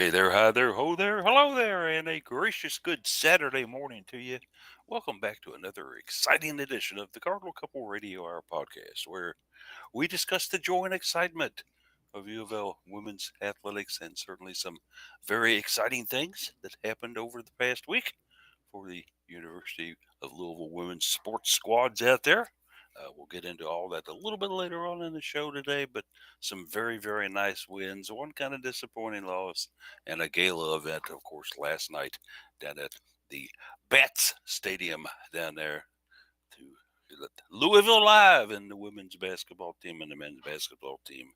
Hey there, hi there, ho there, hello there, and a gracious good Saturday morning to you. Welcome back to another exciting edition of the Cardinal Couple Radio Hour podcast, where we discuss the joy and excitement of UofL women's athletics and certainly some very exciting things that happened over the past week for the University of Louisville women's sports squads out there. We'll get into all that a little bit later on in the show today, but some very, very nice wins, one kind of disappointing loss, and a gala event, of course, last night down at the Bats Stadium down there to let Louisville Live and the women's basketball team and the men's basketball team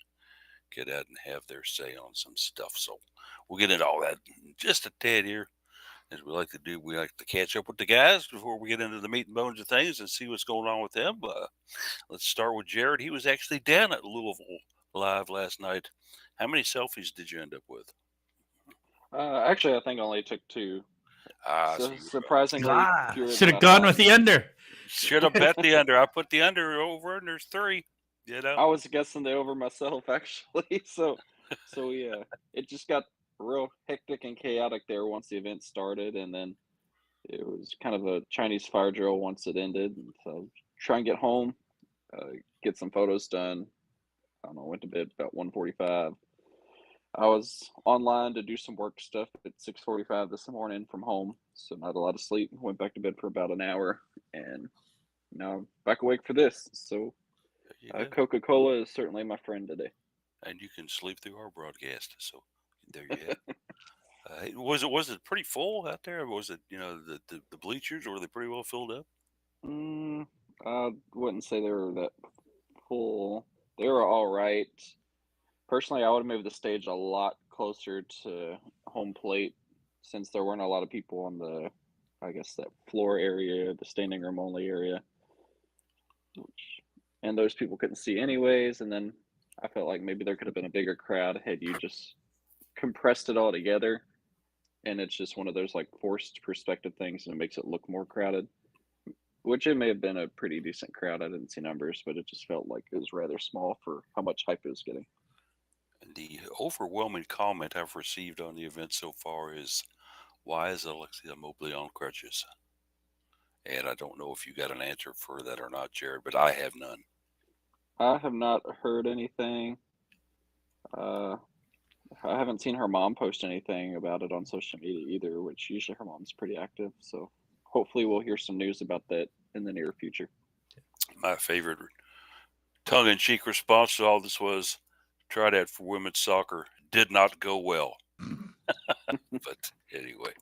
get out and have their say on some stuff. So we'll get into all that in just a tad here. As we like to do, we like to catch up with the guys before we get into the meat and bones of things and see what's going on with them. Let's start with Jared. He was actually down at Louisville Live last night. How many selfies did you end up with? Actually, I think I only took two. So So you surprisingly fewer Should than have I gone thought. with the under. should have bet the under. I put the under over, and there's three. You know, I was guessing the over myself actually. So yeah, it just got real hectic and chaotic there once the event started, and then it was kind of a Chinese fire drill once it ended. And so try and get home, uh, get some photos done. I don't know. Went to bed about 1:45. I was online to do some work stuff at 6:45 this morning from home, so not a lot of sleep. Went back to bed for about an hour, and now I'm back awake for this. So there you go. Coca-Cola is certainly my friend today. And you can sleep through our broadcast. So there you have. Was it pretty full out there? Was it the bleachers, or were they pretty well filled up? Mm, I wouldn't say they were that full. They were all right. Personally, I would have moved the stage a lot closer to home plate since there weren't a lot of people on the, I guess, that floor area, the standing room only area, and those people couldn't see anyways. And then I felt like maybe there could have been a bigger crowd had you just compressed it all together. And it's just one of those like forced perspective things, and it makes it look more crowded. Which it may have been a pretty decent crowd. I didn't see numbers, but it just felt like it was rather small for how much hype it was getting. The overwhelming comment I've received on the event so far is, "Why is Alexia Mobley on crutches?" And I don't know if you got an answer for that or not, Jared, but I have none. I have not heard anything. Uh, I haven't seen her mom post anything about it on social media either, which usually her mom's pretty active. So hopefully we'll hear some news about that in the near future. My favorite tongue in cheek response to all this was, "Try that for women's soccer. Did not go well." But anyway,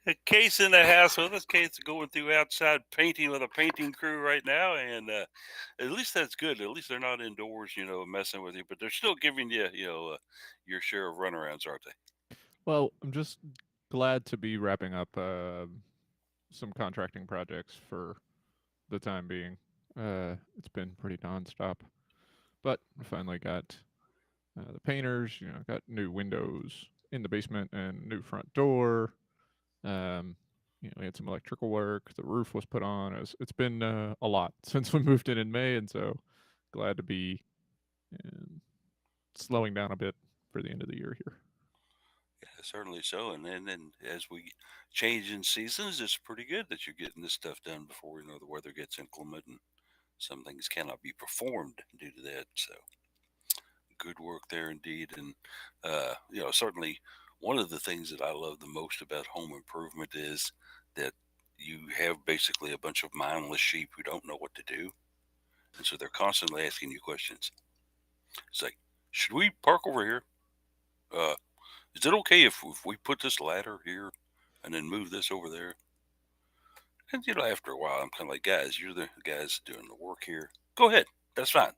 a Case in the house with us. Case going through outside painting with a painting crew right now, and at least that's good. At least they're not indoors, messing with you, but they're still giving you, your share of runarounds, aren't they? Well, I'm just glad to be wrapping up some contracting projects for the time being. It's been pretty nonstop, but I finally got the painters. Got new windows in the basement and new front door. Um, we had some electrical work. The roof was put on. It's been a lot since we moved in May, and so glad to be um, slowing down a bit for the end of the year here. Yeah, certainly so. And then as we change in seasons, it's pretty good that you're getting this stuff done before the weather gets inclement and some things cannot be performed due to that. So good work there indeed. And certainly one of the things that I love the most about home improvement is that you have basically a bunch of mindless sheep who don't know what to do, and so they're constantly asking you questions. It's like, should we park over here? Uh, is it okay if we put this ladder here and then move this over there? And after a while, I'm kind of like, guys, you're the guys doing the work here. Go ahead, that's fine,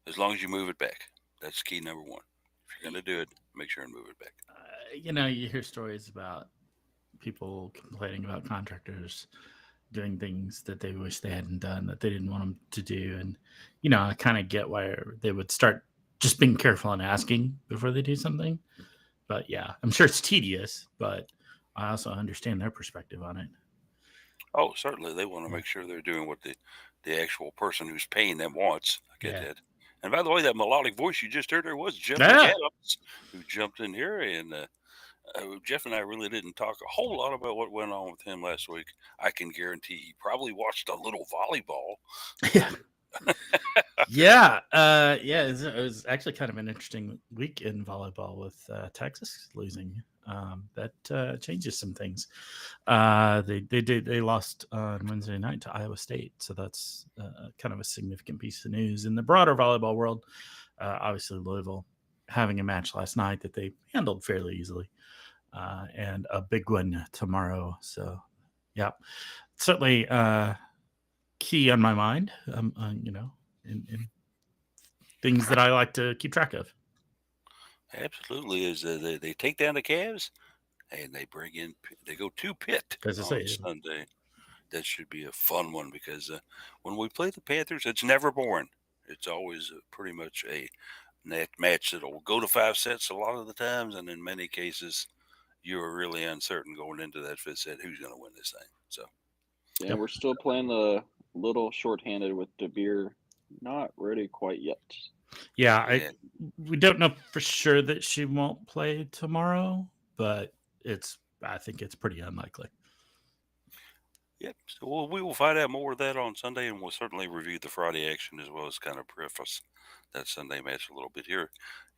as long as you move it back. That's key number one. If you're gonna do it, make sure and move it back. You hear stories about people complaining about contractors doing things that they wish they hadn't done, that they didn't want them to do. And, I kind of get why they would start just being careful and asking before they do something. But yeah, I'm sure it's tedious, but I also understand their perspective on it. Oh, certainly they want to Yeah. make sure they're doing what the actual person who's paying them wants. I get Yeah. that. And by the way, that melodic voice you just heard there was Jeff Yeah. McAdams, who jumped in here. And Jeff and I really didn't talk a whole lot about what went on with him last week. I can guarantee he probably watched a little volleyball. Yeah. Yeah. It was actually kind of an interesting week in volleyball with Texas losing. That changes some things. They lost on Wednesday night to Iowa State, so that's kind of a significant piece of news in the broader volleyball world. Obviously, Louisville having a match last night that they handled fairly easily, and a big one tomorrow. So, yeah, certainly key on my mind. In things that I like to keep track of. Absolutely, is they take down the Cavs and they go to Pitt As I on say, Sunday. That should be a fun one because when we play the Panthers, it's never boring. It's always pretty much a match that'll go to 5 sets a lot of the times, and in many cases, you are really uncertain going into that 5th set who's going to win this thing. So, Yeah, Yep. we're still playing the little shorthanded with De Beer. Not ready quite yet. yeah, and we don't know for sure that she won't play tomorrow, but I think it's pretty unlikely. yep. So we will find out more of that on Sunday, and we'll certainly review the Friday action as well as kind of preface that Sunday match a little bit here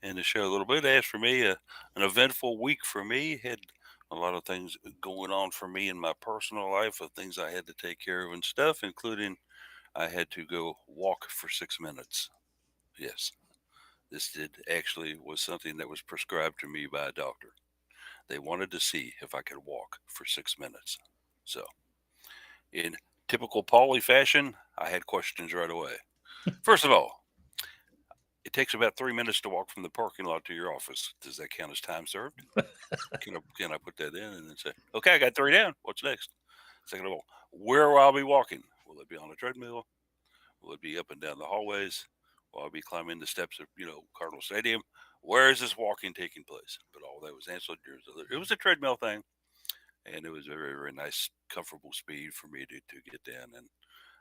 in the show a little bit. As for me, an eventful week for me. Had a lot of things going on for me in my personal life, of things I had to take care of and stuff, including I had to go walk for 6 minutes. Yes, this was something that was prescribed to me by a doctor. They wanted to see if I could walk for 6 minutes. So, in typical Paulie fashion, I had questions right away. First of all, it takes about 3 minutes to walk from the parking lot to your office. Does that count as time served? Can I put that in and then say, okay, I got 3 down. What's next? Second of all, where will I be walking? Will it be on a treadmill? Will it be up and down the hallways? Will I be climbing the steps of, Cardinal Stadium? Where is this walking taking place? But all that was answered. It was a treadmill thing, and it was a very, very nice, comfortable speed for me to get down. And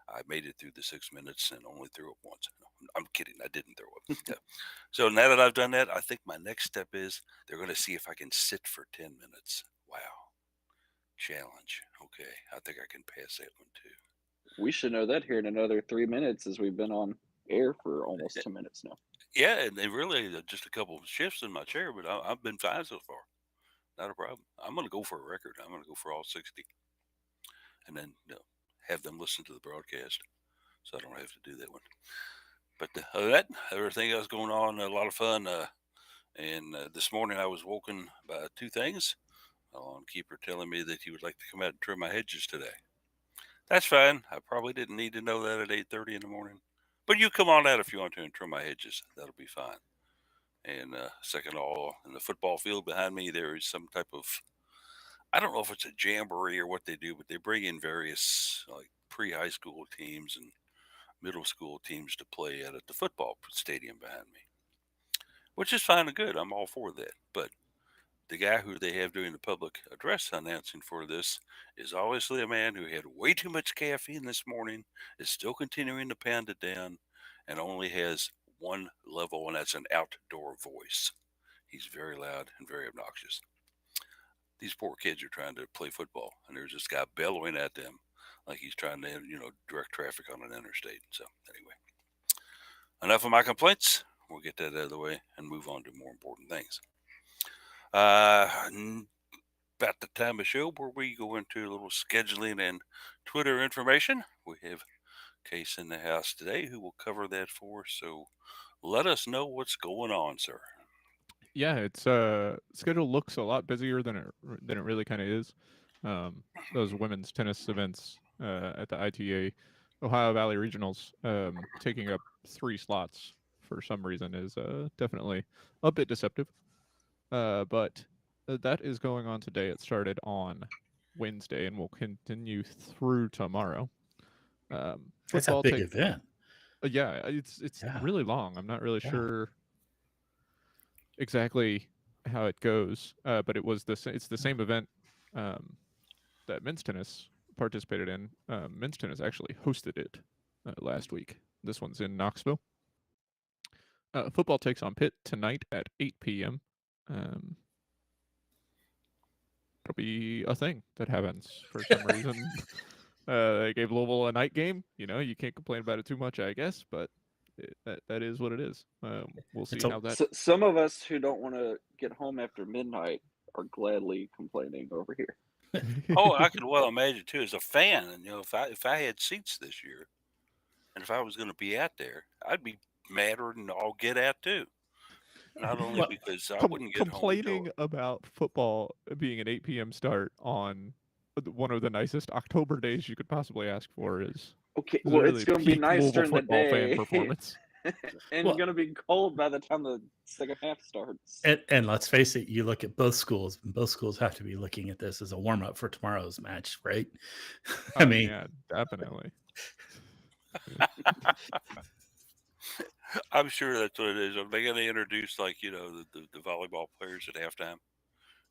I made it through the 6 minutes and only threw up once. No, I'm kidding. I didn't throw up. Yeah. So now that I've done that, I think my next step is they're going to see if I can sit for 10 minutes. Wow. Challenge. Okay. I think I can pass that one too. We should know that here in another 3 minutes, as we've been on air for almost 10 minutes now. Yeah, and they really just a couple of shifts in my chair, but I've been fine so far. Not a problem. I'm going to go for a record. I'm going to go for all 60, and then have them listen to the broadcast, so I don't have to do that one. But other than that, everything else going on, a lot of fun. And this morning I was woken by 2 things. My lawnkeeper telling me that he would like to come out and trim my hedges today. That's fine. I probably didn't need to know that at 8:30 in the morning. But you come on out if you want to and trim my hedges. That'll be fine. And second of all, in the football field behind me, there is some type of, I don't know if it's a jamboree or what they do, but they bring in various like pre-high school teams and middle school teams to play at the football stadium behind me, which is fine and good. I'm all for that. But the guy who they have doing the public address announcing for this is obviously a man who had way too much caffeine this morning, is still continuing to pound it down, and only has one level, and that's an outdoor voice. He's very loud and very obnoxious. These poor kids are trying to play football, and there's this guy bellowing at them like he's trying to, direct traffic on an interstate. So, anyway, enough of my complaints. We'll get that out of the way and move on to more important things. About the time of show where we go into a little scheduling and Twitter information. We have Case in the house today who will cover that for us. So let us know what's going on, sir. Yeah, it's schedule looks a lot busier than it really kind of is. Those women's tennis events at the ITA Ohio Valley Regionals taking up 3 slots for some reason is definitely a bit deceptive. But that is going on today. It started on Wednesday and will continue through tomorrow. That's a big event. Yeah, it's Yeah. really long. I'm not really Yeah. sure exactly how it goes, but it's the same event that men's tennis participated in. Men's tennis actually hosted it last week. This one's in Knoxville. Football takes on Pitt tonight at 8 p.m. It'll be a thing that happens for some reason. They gave Louisville a night game. You can't complain about it too much, I guess, but that is what it is. We'll It's see how that. Some of us who don't want to get home after midnight are gladly complaining over here. Oh, I could well imagine too. As a fan, and if I had seats this year, and if I was going to be out there, I'd be madder than all get out too. Not only Well, because I wouldn't get home until Complaining about football being an 8 p.m. start on one of the nicest October days you could possibly ask for is Okay, a well, it's really going to be peak nice Louisville during the football fan day, performance. and Well- going to be cold by the time the second half starts. and let's face it, you look at both schools, and both schools have to be looking at this as a warm up for tomorrow's match, right? I Oh, mean, yeah, definitely. I'm sure that's what it is. Are they going to introduce the volleyball players at halftime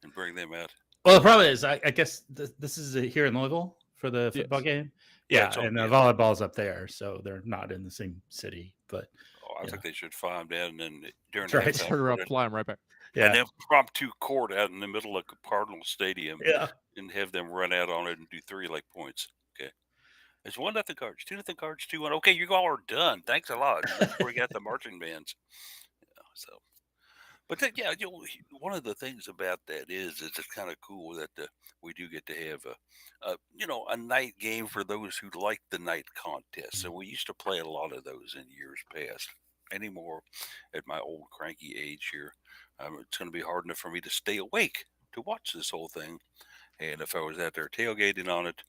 and bring them out? well, the problem is, I guess this is here in Louisville for the football Yes. game. Yeah, Yeah, it's all and the good. volleyball's up there, so they're not in the same city. But Oh, I Yeah. think they should fly them down and then during That's right. halftime, Turn her put up, it- fly them right back. and yeah, then impromptu court out in the middle of Cardinal Stadium yeah. and have them run out on it and do 3 like points. Okay. It's 1-0 Cards, 2-0 Cards, 2-1. Okay, you all are done. Thanks a lot. And let's bring out the marching bands. So, but one of the things about that is it's kind of cool that we do get to have a night game for those who like the night contests. And we used to play a lot of those in years past. Anymore, at my old cranky age here, it's going to be hard enough for me to stay awake to watch this whole thing. And if I was out there tailgating on it,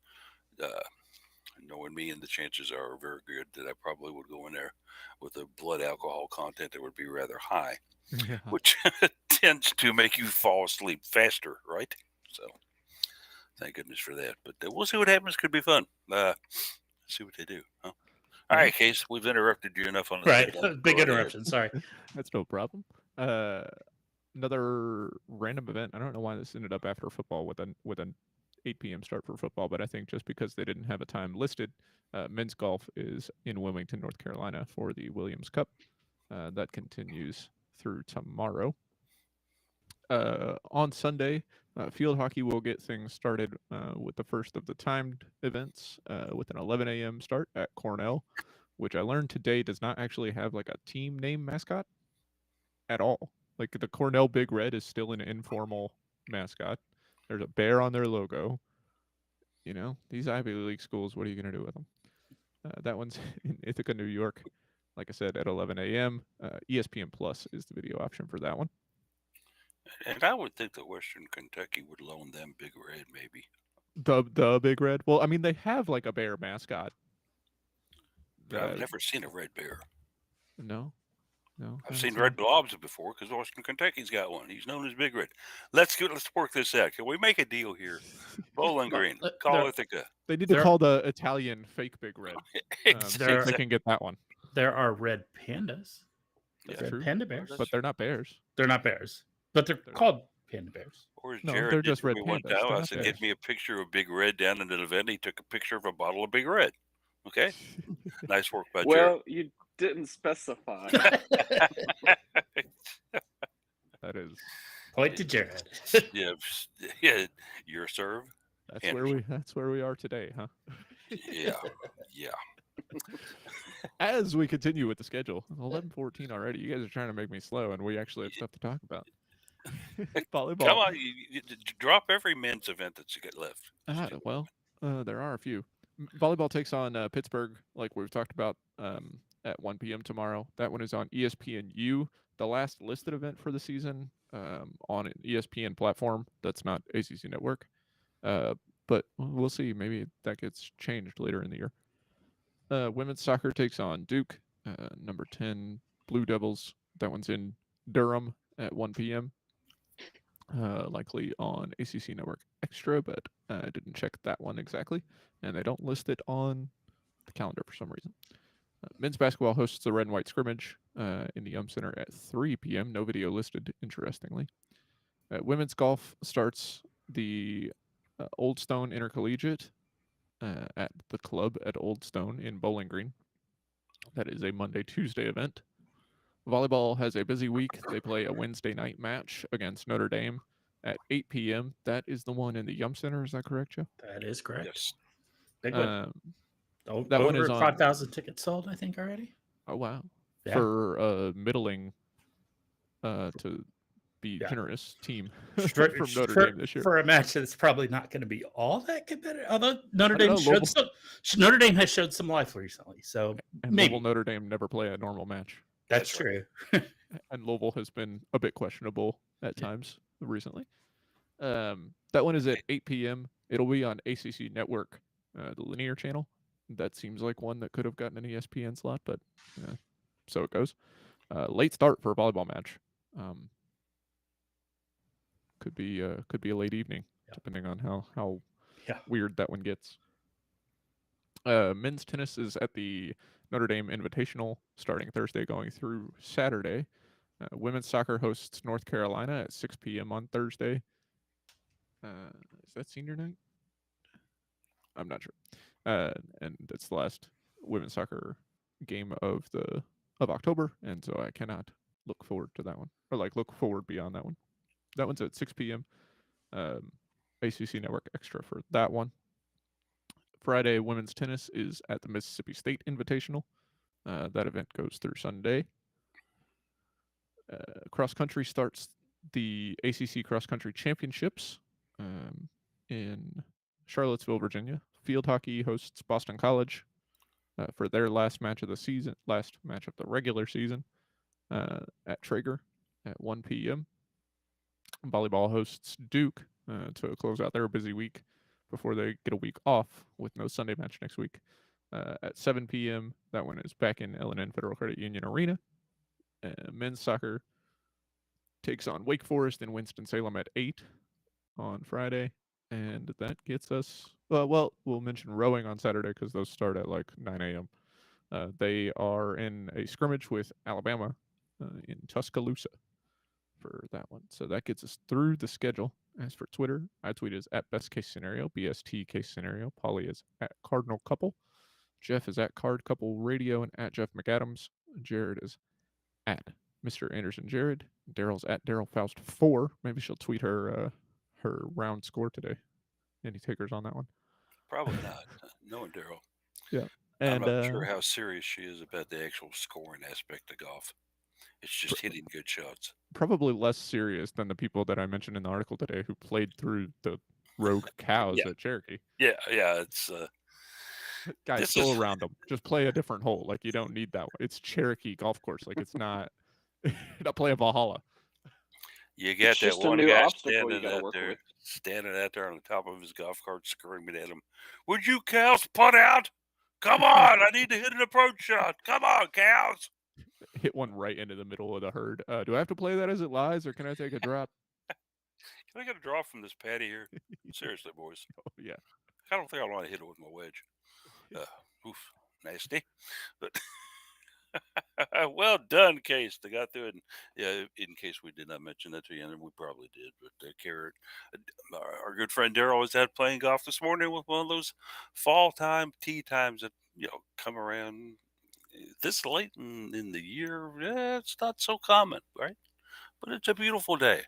knowing me, and the chances are very good that I probably would go in there with a blood alcohol content that would be rather high, Yeah. which tends to make you fall asleep faster, right? So, thank goodness for that. But we'll see what happens. Could be fun. See what they do. Huh? All right, Case, we've interrupted you enough on the Right. sideline. Big Go right ahead. interruption. Sorry. That's no problem. Another random event. I don't know why this ended up after football with an 8 p.m. start for football, but I think just because they didn't have a time listed, men's golf is in Wilmington, North Carolina for the Williams Cup. That continues through tomorrow. On Sunday, field hockey will get things started with the first of the timed events with an 11 a.m. start at Cornell, which I learned today does not actually have like a team name mascot at all. Like the Cornell Big Red is still an informal mascot. There's a bear on their logo. These Ivy League schools, what are you going to do with them? That one's in Ithaca, New York. Like I said, at 11 a.m. ESPN Plus is the video option for that one. And I would think that Western Kentucky would loan them Big Red, maybe. The Big Red. Well, I mean, they have like a bear mascot. I've never seen a red bear. No. I've seen red blobs before because Western Kentucky's got one. He's known as Big Red. Let's work this out. Can we make a deal here? Bowling Green, call Ithaca. They need to call the Italian fake Big Red. Exactly. They can get that one. There are red pandas. That's Red true. panda bears. But they're not bears. They're not bears, but they're called panda bears. Or as No, Jared they're did just to red me one pandas. time, They're I not said, bears. "Get me a picture of Big Red down at an event." He took a picture of a bottle of Big Red. Okay, nice work by Jared. Well, you didn't specify. That is. Point to Jared. yeah, your serve. That's where we are today, huh? Yeah. As we continue with the schedule, 11:14 already. You guys are trying to make me slow, and we actually have stuff to talk about. Volleyball. Come on, you drop every men's event that you get left. There are a few. Volleyball takes on Pittsburgh, like we've talked about, at 1 p.m. tomorrow. That one is on ESPNU, the last listed event for the season on an ESPN platform. That's not ACC Network. But we'll see. Maybe that gets changed later in the year. Women's soccer takes on Duke, number 10 Blue Devils. That one's in Durham at 1 p.m. Likely on ACC Network Extra, but I didn't check that one exactly. And they don't list it on the calendar for some reason. Men's basketball hosts the red and white scrimmage in the Yum Center at 3 p.m. No video listed, interestingly. Women's golf starts the Old Stone Intercollegiate at the club at Old Stone in Bowling Green. That is a Monday-Tuesday event. Volleyball has a busy week. They play a Wednesday night match against Notre Dame at 8 p.m. That is the one in the Yum Center. Is that correct, Joe? That is correct. Yes. Big one. Um, that one is Over on. 5,000 tickets sold, I think, already. Oh wow, Yeah. for a middling, to be Yeah. generous, team For, from Notre for, Dame this year. for a match that's probably not going to be all that competitive. Although I don't know. Louisville Notre Dame has showed some life recently, so and Louisville maybe Notre Dame never play a normal match, that's That's right. true. and Louisville has been a bit questionable at times recently. That one is at 8 p.m. It'll be on ACC Network, the linear channel. That seems like one that could have gotten an ESPN slot, but so it goes. Late start for a volleyball match. Could be a late evening, depending on how Yeah. weird that one gets. Men's tennis is at the Notre Dame Invitational starting Thursday, going through Saturday. Women's soccer hosts North Carolina at 6 p.m. on Thursday. Is that senior night? I'm not sure. And it's the last women's soccer game of October, and so I cannot look forward to that one, or like look forward beyond that one. That one's at 6 p.m. ACC Network Extra for that one. Friday, women's tennis is at the Mississippi State Invitational. That event goes through Sunday. Cross country starts the ACC Cross Country Championships in Charlottesville, Virginia. Field hockey hosts Boston College for their last match of the regular season at Traeger at 1 p.m. Volleyball hosts Duke to close out their busy week before they get a week off with no Sunday match next week at 7 p.m. That one is back in L&N Federal Credit Union Arena. Men's soccer takes on Wake Forest in Winston-Salem at 8 on Friday. And that gets us, we'll mention rowing on Saturday because those start at like 9 a.m. They are in a scrimmage with Alabama in Tuscaloosa for that one. So that gets us through the schedule. As for Twitter, I tweet is at best case scenario, BST case scenario. Polly is at Cardinal Couple. Jeff is at Card Couple Radio and at Jeff McAdams. Jared is at Mr. Anderson Jared. Daryl's at Daryl Faust 4. Maybe she'll tweet her round score today. Any takers on that one? Probably not. Knowing Daryl. Yeah. I'm And not sure how serious she is about the actual scoring aspect of golf. It's just hitting good shots. Probably less serious than the people that I mentioned in the article today who played through the rogue cows Yeah. at Cherokee. Yeah, it's Guys, this go is- around them. Just play a different hole. Like, you don't need that one. It's Cherokee golf course. Like, it's not not play a Valhalla. you got It's that just a one new guy obstacle you gotta work with. standing out there on the top of his golf cart screaming at him, "Would you cows putt out? Come on, I need to hit an approach shot. Come on, cows." Hit one right into the middle of the herd. Do I have to play that as it lies, or can I take a drop? Can I get a draw from this patty here? Seriously, boys. Oh, yeah. I don't think I want to hit it with my wedge. Oof, nasty. But well done, Case. They got through it. And, yeah, in case we did not mention that to you, and we probably did, but Carrot, our good friend Daryl was out playing golf this morning with one of those fall time tee times that come around this late in the year. Yeah, it's not so common, right? But it's a beautiful day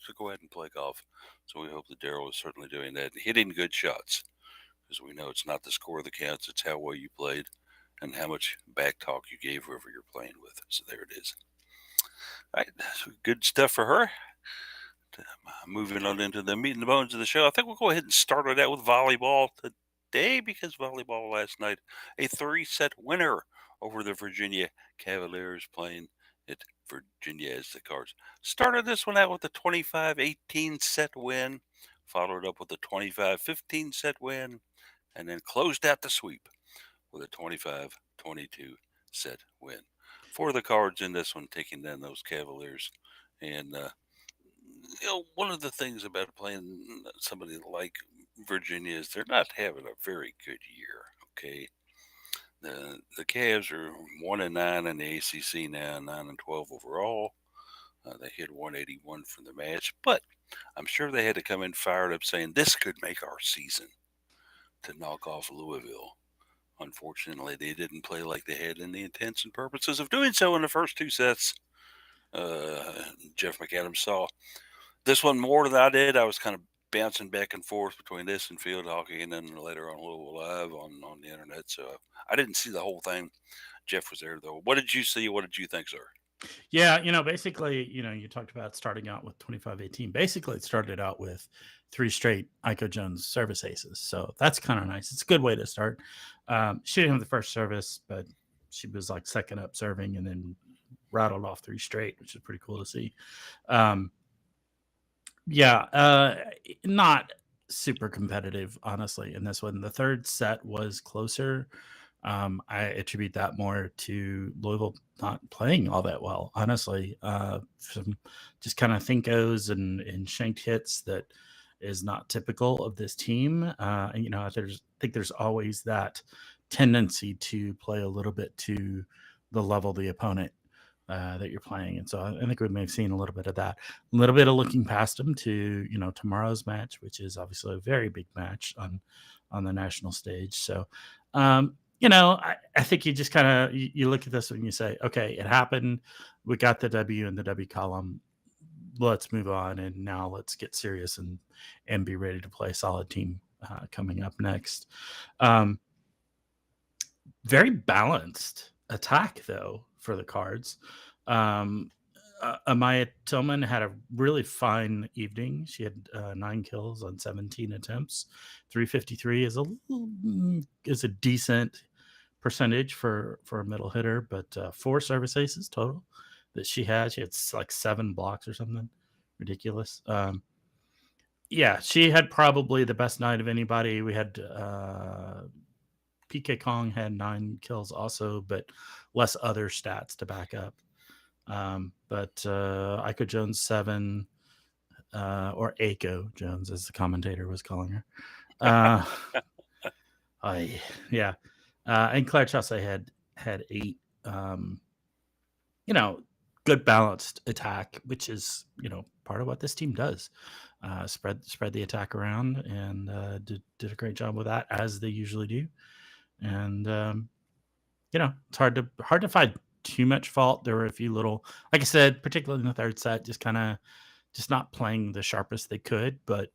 to go ahead and play golf. So we hope that Daryl is certainly doing that and hitting good shots, because we know it's not the score that counts; it's how well you played and how much back talk you gave whoever you're playing with. So there it is. All right, so good stuff for her. Moving on into the meat and the bones of the show, I think we'll go ahead and start it out with volleyball today, because volleyball last night, a 3-set winner over the Virginia Cavaliers, playing at Virginia as the Cards. Started this one out with a 25-18 set win, followed up with a 25-15 set win, and then closed out the sweep with a 25-22 set win for the Cards in this one, taking down those Cavaliers. And one of the things about playing somebody like Virginia is they're not having a very good year. Okay, the Cavs are 1-9 in the ACC now, 9-12 overall. They hit 181 from the match, but I'm sure they had to come in fired up, saying this could make our season, to knock off Louisville Unfortunately, they didn't play like they had in the intents and purposes of doing so in the first two sets. Jeff McAdams saw this one more than I did. I was kind of bouncing back and forth between this and field hockey, and then later on Louisville Live on the internet. So I didn't see the whole thing. Jeff was there though. What did you see? What did you think, sir? Yeah, basically, you talked about starting out with 25-18. Basically, it started out with three straight Iko Jones service aces. So that's kind of nice. It's a good way to start. She didn't have the first service, but she was like second up serving and then rattled off three straight, which is pretty cool to see. Not super competitive, honestly, in this one. The third set was closer. I attribute that more to Louisville not playing all that well, honestly. Some just kind of thinkos and shanked hits that is not typical of this team. And I think there's always that tendency to play a little bit to the level of the opponent that you're playing. And so I think we may have seen a little bit of that, a little bit of looking past them to, tomorrow's match, which is obviously a very big match on the national stage. So, I think you just kind of, you look at this and you say, okay, it happened. We got the W in the W column. Let's move on. And now let's get serious and be ready to play a solid team coming up next. Very balanced attack, though, for the Cards. Amaya Tillman had a really fine evening. She had 9 kills on 17 attempts. 353 is a decent percentage for a middle hitter, but 4 service aces total that she had. She had like 7 blocks or something ridiculous. She had probably the best night of anybody. We had PK Kong had 9 kills also, but less other stats to back up. But Iko Jones 7, or Aiko Jones, as the commentator was calling her. And Claire Chaussee had 8. Good balanced attack, which is part of what this team does. Spread the attack around, and did a great job with that, as they usually do. And it's hard to find too much fault. There were a few little, like I said, particularly in the third set, just not playing the sharpest they could, but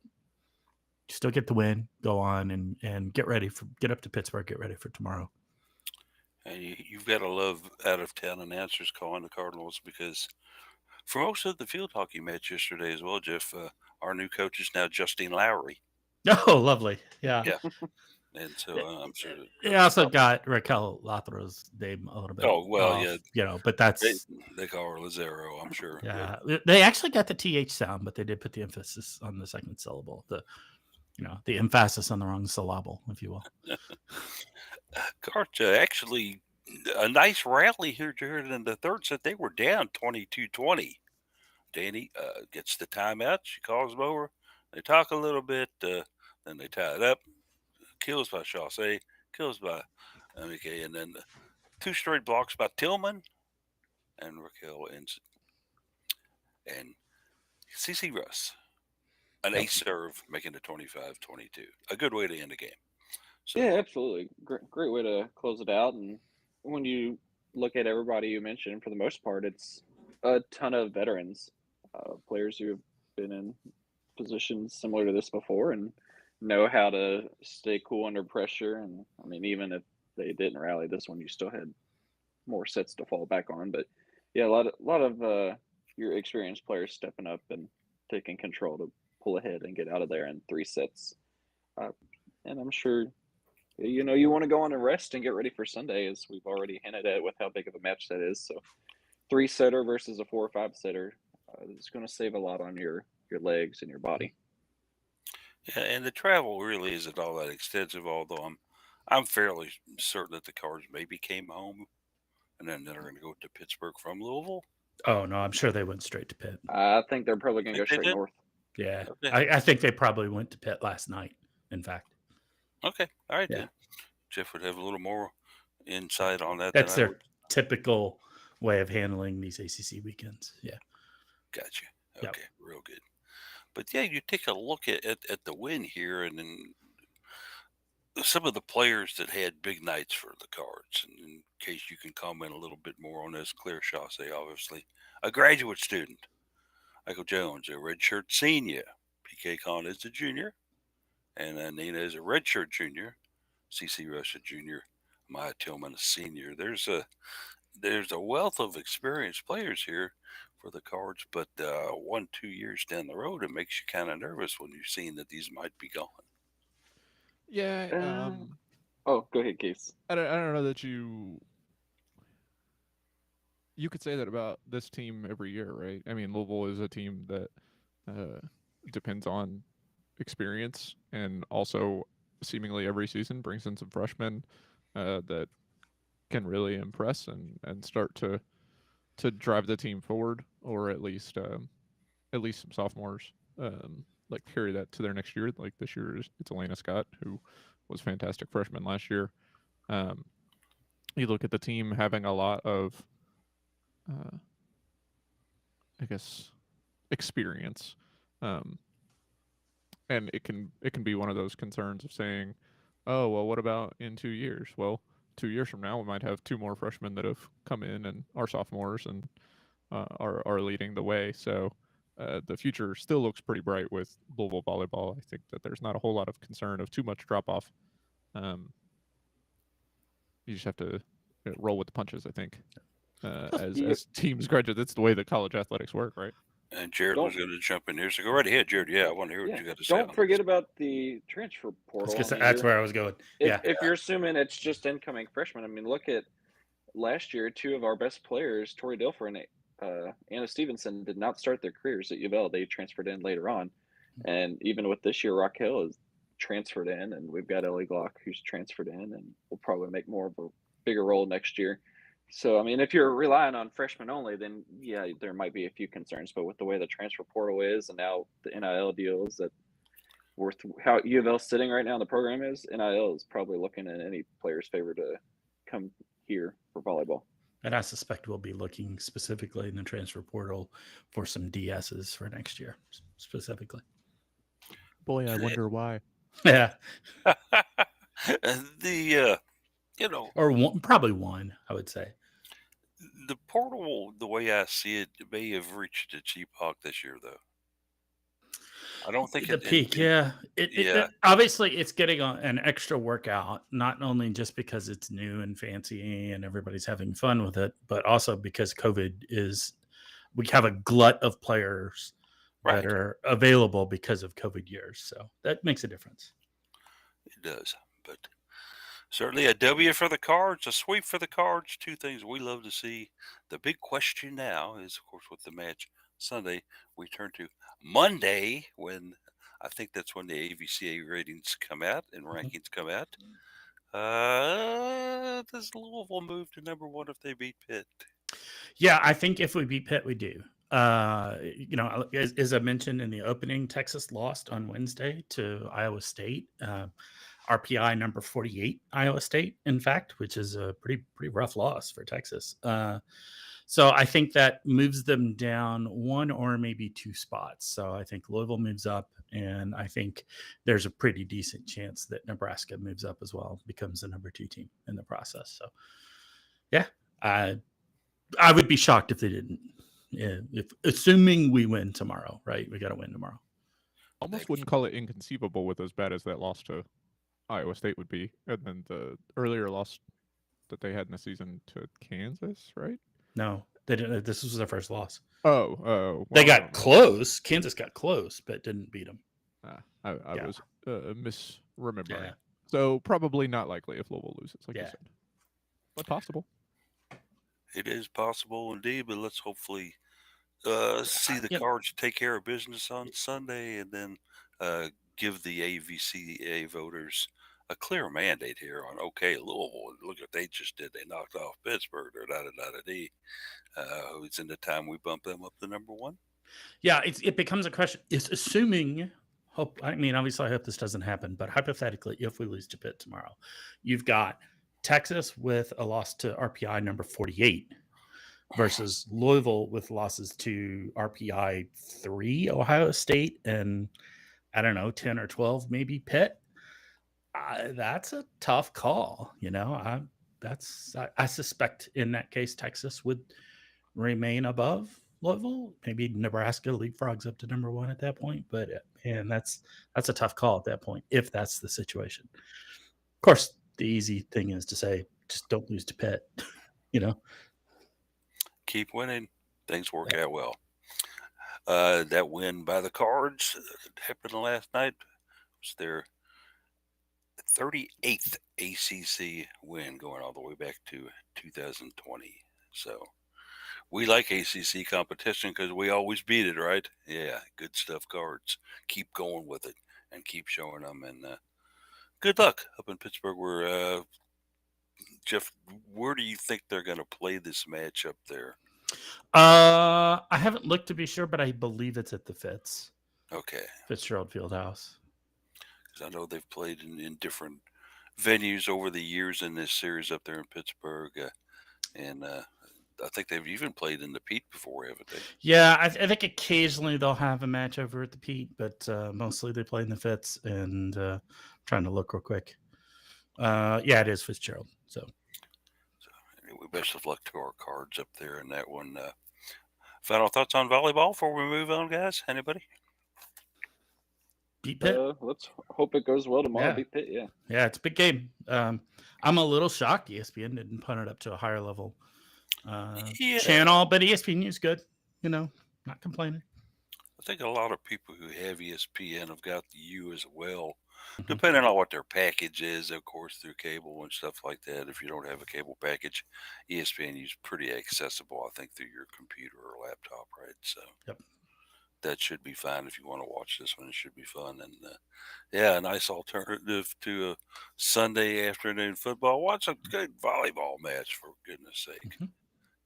still get the win, go on and get up to Pittsburgh, get ready for tomorrow. And you've got to love out of town announcers calling the Cardinals, because for most of the field hockey match yesterday as well, Jeff, our new coach is now Justine Lowry. Oh, lovely. Yeah. And so I'm sure. They also got Raquel Lathro's name a little bit. Oh, well, off, but that's. They call her Lazaro, I'm sure. Yeah. They actually got the TH sound, but they did put the emphasis on the second syllable. The emphasis on the wrong syllable, if you will. Cart, actually, a nice rally here in the third set. They were down 22-20. Danny gets the timeout. She calls them over. They talk a little bit. Then they tie it up. Kills by Chaussee. Kills by McKay. And then 2 straight blocks by Tillman. And Raquel ends it. And CC Russ. An ace serve, making it 25-22. A good way to end the game. So, yeah, absolutely. Great way to close it out. And when you look at everybody you mentioned, for the most part, it's a ton of veterans, players who have been in positions similar to this before and know how to stay cool under pressure. And I mean, even if they didn't rally this one, you still had more sets to fall back on. But yeah, a lot of your experienced players stepping up and taking control to pull ahead and get out of there in 3 sets. And I'm sure, you want to go on and rest and get ready for Sunday, as we've already hinted at with how big of a match that is. So 3-setter versus a 4 or 5-setter is going to save a lot on your legs and your body. Yeah, and the travel really isn't all that extensive, although I'm fairly certain that the Cards maybe came home and then they're going to go to Pittsburgh from Louisville. Oh, no, I'm sure they went straight to Pitt. I think they're probably going to go straight north. Yeah, okay. I think they probably went to Pitt last night, in fact. Okay, all right, then. Jeff would have a little more insight on that. That's their typical way of handling these ACC weekends. Yeah. Gotcha. Okay, real good. But yeah, you take a look at the win here, and then some of the players that had big nights for the Cards, and in case you can comment a little bit more on this, Claire Chaussee, obviously, a graduate student, Michael Jones, a redshirt senior, PK Khan is a junior, and Nina is a redshirt junior, CC Rush a junior, Maya Tillman a senior. There's a wealth of experienced players here for the Cards, but 1-2 years down the road, it makes you kind of nervous when you're seeing that these might be gone. Yeah. Oh, go ahead, Case. I don't know that you could say that about this team every year, right? I mean, Louisville is a team that depends on experience, and also seemingly every season brings in some freshmen that can really impress and start to drive the team forward, or at least some sophomores like carry that to their next year. Like this year, it's Elena Scott, who was fantastic freshman last year. You look at the team having a lot of, I guess, experience, and it can be one of those concerns of saying, oh well, what about in 2 years? Well, 2 years from now, we might have two more freshmen that have come in and are sophomores and are leading the way. So the future still looks pretty bright with Louisville volleyball. I think that there's not a whole lot of concern of too much drop off. You just have to roll with the punches, I think. As teams graduate, that's the way that college athletics work, right? And Jared was going to jump in here, so go right ahead, Jared. Yeah, I want to hear what you got to say. Don't forget about the transfer portal. That's where I was going. If you're assuming it's just incoming freshmen, I mean, look at last year. Two of our best players, Tori Dilfer and Anna Stevenson, did not start their careers at UofL. They transferred in later on. And even with this year, Raquel is transferred in, and we've got Ellie Glock who's transferred in, and will probably make more of a bigger role next year. So, I mean, if you're relying on freshmen only, then yeah, there might be a few concerns. But with the way the transfer portal is, and now the NIL deals, that worth how UofL's sitting right now, the program is, NIL is probably looking in any player's favor to come here for volleyball. And I suspect we'll be looking specifically in the transfer portal for some DSs for next year, specifically. Boy, I wonder why. Yeah. Or probably one, I would say. The portal, the way I see it, may have reached its epoch this year, though. I don't think the peak. It obviously it's getting an extra workout, not only just because it's new and fancy and everybody's having fun with it, but also because we have a glut of players that are available because of COVID years. So that makes a difference. It does, but certainly a W for the Cards, a sweep for the Cards. Two things we love to see. The big question now is, of course, with the match Sunday, we turn to Monday, when I think that's when the AVCA ratings come out and rankings come out. Does Louisville move to number one if they beat Pitt? Yeah, I think if we beat Pitt, we do. As I mentioned in the opening, Texas lost on Wednesday to Iowa State. RPI number 48, Iowa State, in fact, which is a pretty rough loss for Texas. So I think that moves them down one or maybe two spots. So I think Louisville moves up, and I think there's a pretty decent chance that Nebraska moves up as well, becomes the number 2 team in the process. So, yeah, I would be shocked if they didn't. Yeah, assuming we win tomorrow, right? We got to win tomorrow. Almost wouldn't call it inconceivable with as bad as that loss to Iowa State would be, and then the earlier loss that they had in the season to Kansas, right? No, they didn't. This was their first loss. Oh, they got close. Kansas got close, but didn't beat them. I was misremembering. Yeah. So probably not likely if Louisville loses, like you said, but possible. It is possible indeed, but let's hopefully see the Cards take care of business on Sunday, and then give the AVCA voters a clear mandate here on, okay, Louisville, look what they just did. They knocked off Pittsburgh. They're it's in the time we bump them up to number one. Yeah, it becomes a question. It's assuming, obviously I hope this doesn't happen, but hypothetically, if we lose to Pitt tomorrow, you've got Texas with a loss to RPI number 48 versus Louisville with losses to RPI 3, Ohio State, and I don't know, 10 or 12, maybe Pitt. That's a tough call. I suspect in that case Texas would remain above Louisville. Maybe Nebraska leapfrogs up to number one at that point. But and that's a tough call at that point if that's the situation. Of course, the easy thing is to say just don't lose to Pitt. you know, Keep winning. Things work yeah. out well. That win by the Cards that happened last night was their 38th ACC win, going all the way back to 2020. So we like ACC competition because we always beat it, right? Yeah, good stuff, Cards. Keep going with it and keep showing them. And good luck up in Pittsburgh. Where Jeff, where do you think they're going to play this match up there? I haven't looked to be sure, but I believe it's at the Okay, Fitzgerald Fieldhouse. because I know they've played in different venues over the years in this series up there in Pittsburgh, and I think they've even played in the Pete before, haven't they? Yeah, I think occasionally they'll have a match over at the Pete, but mostly they play in the Fitz. And trying to look real quick. Yeah, it is Fitzgerald. So So anyway, best of luck to our Cards up there in that one. Final thoughts on volleyball before we move on, guys? Anybody? beat Pitt. Let's hope it goes well tomorrow. Yeah. Beat Pitt, yeah. Yeah, it's a big game. I'm a little shocked ESPN didn't punt it up to a higher level Yeah. channel, but ESPN is good. Not complaining. I think a lot of people who have ESPN have got the U as well, Mhm. depending on what their package is, of course, through cable and stuff like that. If you don't have a cable package, ESPN is pretty accessible, I think, through your computer or laptop, right? So Yep. that should be fine if you want to watch this one. It should be fun. And yeah, a nice alternative to a Sunday afternoon football. Watch a good volleyball match, for goodness sake. Mhm.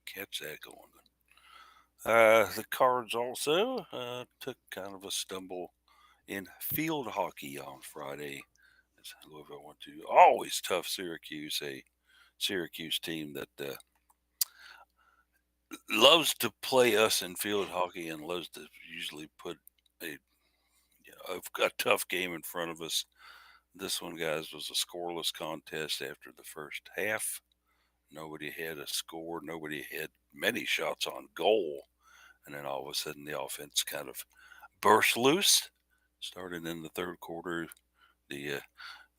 Catch that going. The Cards also took kind of a stumble in field hockey on Friday. As Louisville went to always tough Syracuse, a Syracuse team that loves to play us in field hockey and loves to usually put a tough game in front of us. This one, guys, was a scoreless contest after the first half. Nobody had a score. Nobody had many shots on goal. And then all of a sudden, the offense kind of burst loose. Started in the third quarter, the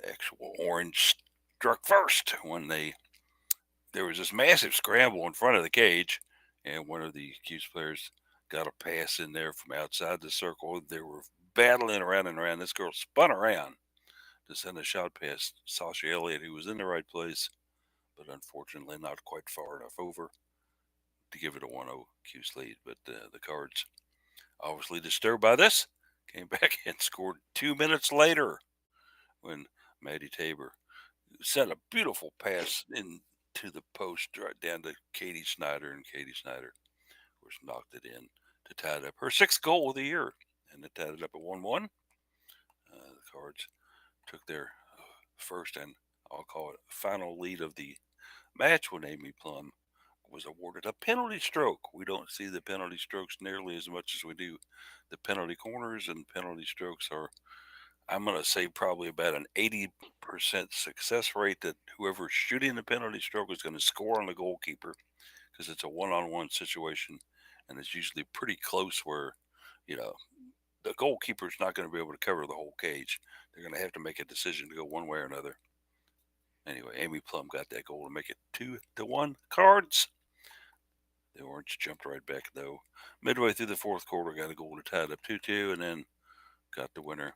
actual Orange struck first when there was this massive scramble in front of the cage, and one of the accused players got a pass in there from outside the circle. They were battling around and around. This girl spun around to send a shot past Sasha Elliott, who was in the right place, but unfortunately not quite far enough over to give it a 1-0 Cuse lead. But the Cards, obviously disturbed by this, came back and scored 2 minutes later when Maddie Tabor sent a beautiful pass into the post right down to Katie Snyder, and Katie Snyder, of course, knocked it in to tie it up. Her sixth goal of the year, and it tied it up at 1-1. The Cards took their first and I'll call it final lead of the match when Amy Plum was awarded a penalty stroke. We don't see the penalty strokes nearly as much as we do the penalty corners, and penalty strokes are, I'm going to say, probably about an 80% success rate that whoever's shooting the penalty stroke is going to score on the goalkeeper, because it's a one-on-one situation, and it's usually pretty close where, you know, the goalkeeper's not going to be able to cover the whole cage. They're going to have to make a decision to go one way or another. Anyway, Amy Plum got that goal to make it 2-1 Cards. The Orange jumped right back, though. Midway through the fourth quarter, got a goal to tie it up 2-2, and then got the winner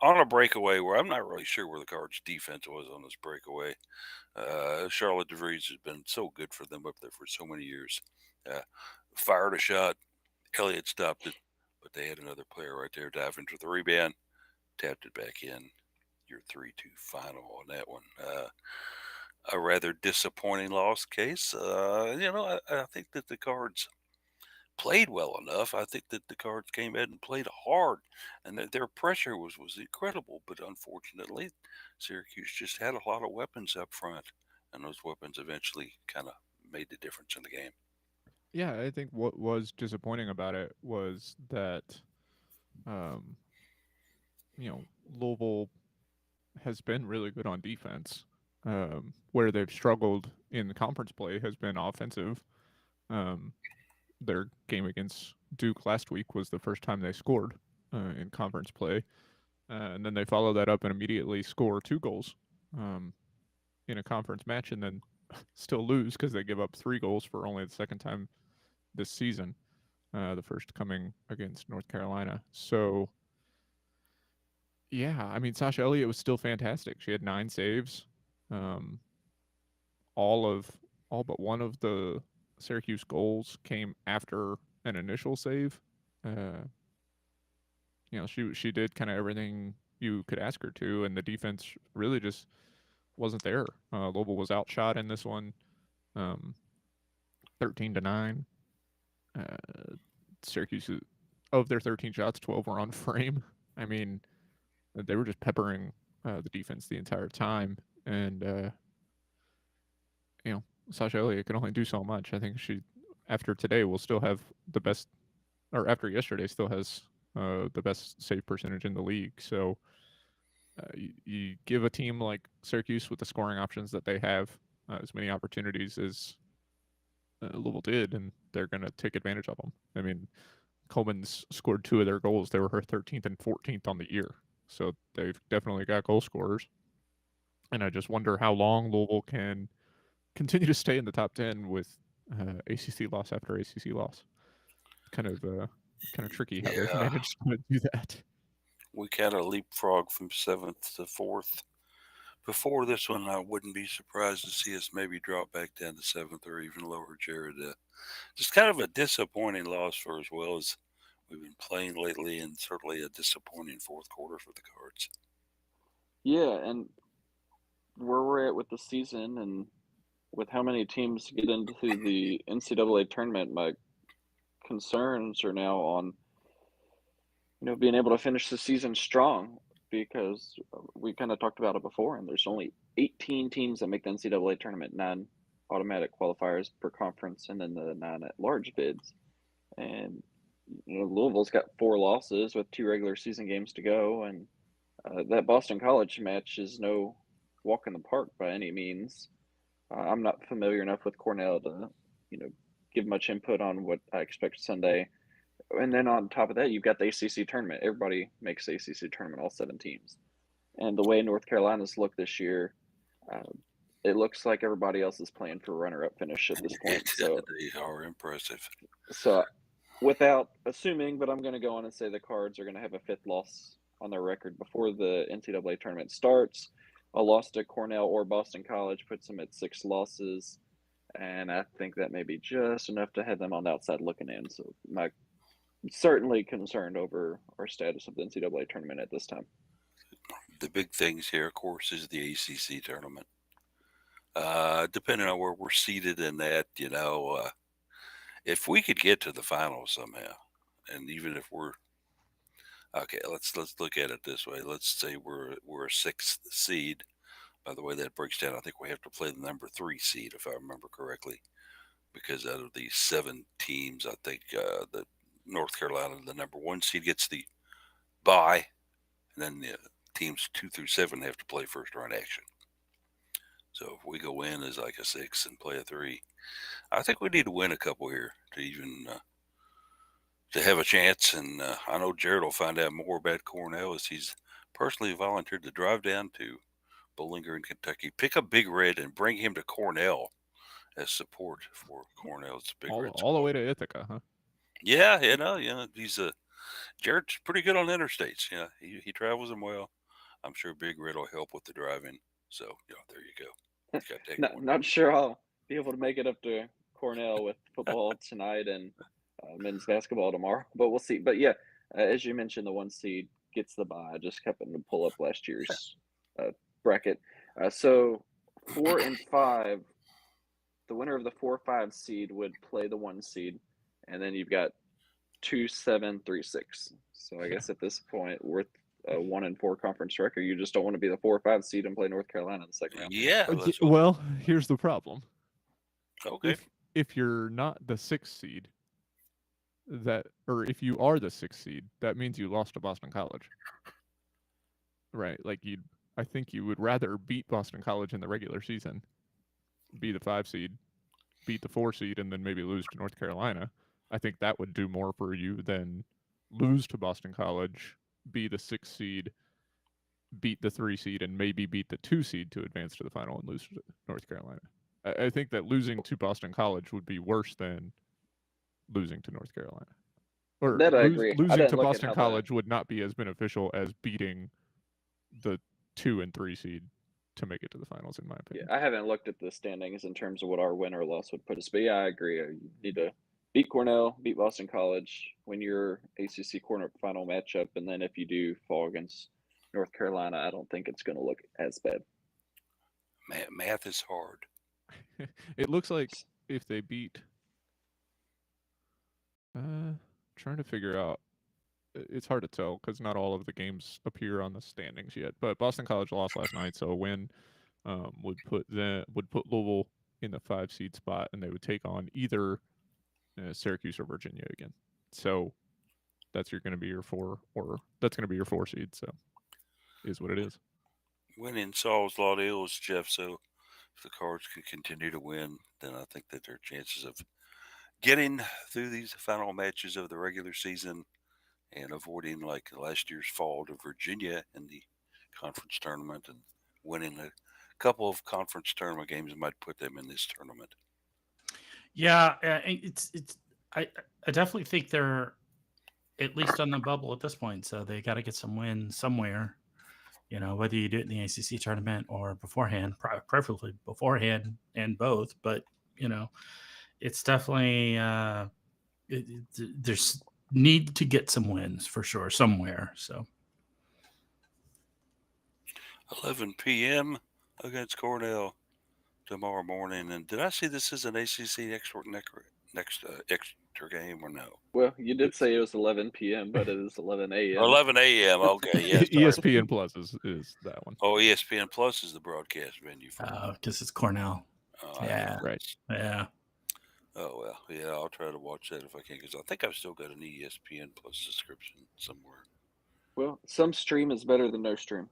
on a breakaway where I'm not really sure where the Cards' defense was on this breakaway. Charlotte DeVries has been so good for them up there for so many years. Fired a shot. Elliott stopped it, but they had another player right there diving for the rebound, tapped it back in. Your 3-2 final on that one. A rather disappointing loss case. I think that the Cards played well enough. I think that the Cards came in and played hard, and their pressure was incredible. But unfortunately, Syracuse just had a lot of weapons up front, and those weapons eventually kind of made the difference in the game. Yeah, I think what was disappointing about it was that, um, Louisville has been really good on defense. Where they've struggled in the conference play has been offensive. Um, their game against Duke last week was the first time they scored in conference play, and then they follow that up and immediately score 2 goals um, in a conference match, and then still lose because they give up 3 goals for only the second time this season. The first coming against North Carolina. So yeah, I mean Sasha Elliott was still fantastic. She had 9 saves. Um, all of all but one of the Syracuse goals came after an initial save. Uh, she did kind of everything you could ask her to, and the defense really just wasn't there. Louisville was outshot in this one, um, 13-9. Uh, Syracuse, of their 13 shots, 12 were on frame. I mean, they were just peppering the defense the entire time, and Sasha Elliott can only do so much. I think she, after today, will still have the best, or after yesterday, still has the best save percentage in the league. So you give a team like Syracuse with the scoring options that they have as many opportunities as Louisville did, and they're going to take advantage of them. I mean, Coleman's scored 2 of their goals. They were her 13th and 14th on the year. So they've definitely got goal scorers. And I just wonder how long Louisville can continue to stay in the top 10 with ACC loss after ACC loss. Kind of tricky how they've Yeah, managed to do that. we kind of leapfrog from seventh to fourth. Before this one, I wouldn't be surprised to see us maybe drop back down to seventh or even lower, Jared. Just kind of a disappointing loss for as well as we've been playing lately, and certainly a disappointing fourth quarter for the Cards. Yeah, and where we're at with the season and with how many teams get into the NCAA tournament, my concerns are now on being able to finish the season strong because we kind of talked about it before, and there's only 18 teams that make the NCAA tournament, 9 automatic qualifiers per conference, and then the 9 at large bids. And Louisville's got 4 losses with 2 regular season games to go, and that Boston College match is no walk in the park by any means. I'm not familiar enough with Cornell to, give much input on what I expect Sunday. And then on top of that, you've got the ACC tournament. Everybody makes the ACC tournament, all 7 teams. And the way North Carolina's looked this year, uh, it looks like everybody else is playing for runner-up finish at this point. They are impressive. So without assuming, but I'm going to go on and say the Cards are going to have a 5th loss on their record before the NCAA tournament starts. A loss to Cornell or Boston College puts them at 6 losses, and I think that may be just enough to have them on the outside looking in. So my certainly concerned over our status of the NCAA tournament at this time. The big things here, of course, is the ACC tournament. Depending on where we're seated in that, if we could get to the finals somehow, and even if we're okay, let's look at it this way. Let's say we're a 6th seed. By the way, that breaks down. I think we have to play the number 3 seed, if I remember correctly, because out of the 7 teams, I think the North Carolina, the number 1 seed, gets the bye, and then the teams 2 through 7 have to play first round action. So if we go in as like a 6 and play a 3, I think we need to win a couple here to even to have a chance. And I know Jared will find out more about Cornell as he's personally volunteered to drive down to Bowling Green, Kentucky, pick up Big Red, and bring him to Cornell as support for Cornell's Big Red All the squad. way to Ithaca, huh? Yeah, he's Jared's pretty good on interstates. Yeah, he travels them well. I'm sure Big Red will help with the driving. So there you go. You got that going. Not sure I'll be able to make it up to Cornell with football tonight and men's basketball tomorrow, but we'll see. But yeah, as you mentioned, the 1 seed gets the bye. I just happened to pull up last year's uh, bracket. So 4 and 5, the winner of the 4-5 seed would play the 1 seed, and then you've got 2, 7, 3, 6. So I guess at this point, with a 1-4 conference record, you just don't want to be the 4 or 5 seed and play North Carolina in the second round. Yeah, that's what. Well, here's the problem. Okay. If you're not the 6th seed, or if you are the 6th seed, that means you lost to Boston College, right? Like I think you would rather beat Boston College in the regular season, be the 5 seed, beat the 4 seed, and then maybe lose to North Carolina. I think that would do more for you than lose to Boston College, be the 6 seed, beat the 3 seed, and maybe beat the 2 seed to advance to the final and lose to North Carolina. I think that losing to Boston College would be worse than losing to North Carolina. Or That I agree. I losing didn't to look at Boston how the College would not be as beneficial as beating the 2 and 3 seed to make it to the finals, in my yeah, opinion. I haven't looked at the standings in terms of what our win or loss would put us. But yeah, I agree. You need to beat Cornell, beat Boston College, win your ACC quarterfinal matchup, and then if you do fall against North Carolina, I don't think it's going to look as bad. Math is hard. It looks like if they beat, trying to figure out, it's hard to tell because not all of the games appear on the standings yet. But Boston College lost last night, so a win would put Louisville in the 5 seed spot, and they would take on either Syracuse or Virginia again. So that's going to be your 4, or that's going to be your 4 seed. So is what it is. Winning solves a lot of ills, Jeff. So if the Cards can continue to win, then I think that their chances of getting through these final matches of the regular season and avoiding like last year's fall to Virginia in the conference tournament and winning a couple of conference tournament games might put them in this tournament. Yeah, it's I definitely think they're at least on the bubble at this point, so they got to get some wins somewhere. You know, whether you do it in the ACC tournament or beforehand, preferably beforehand and both. But you know, it's definitely there's need to get some wins for sure somewhere. So 11 p.m. against Cornell tomorrow morning. And did I see this as an ACC extra game or no? Well, you did say it was 11 p.m., but it is 11 a.m. 11 a.m. Okay, yes. ESPN Plus is that one. Oh, ESPN Plus is the broadcast venue for because it's Cornell. Yeah, right. Yeah. Oh well, yeah. I'll try to watch that if I can, because I think I've still got an ESPN Plus subscription somewhere. Well, some stream is better than no stream.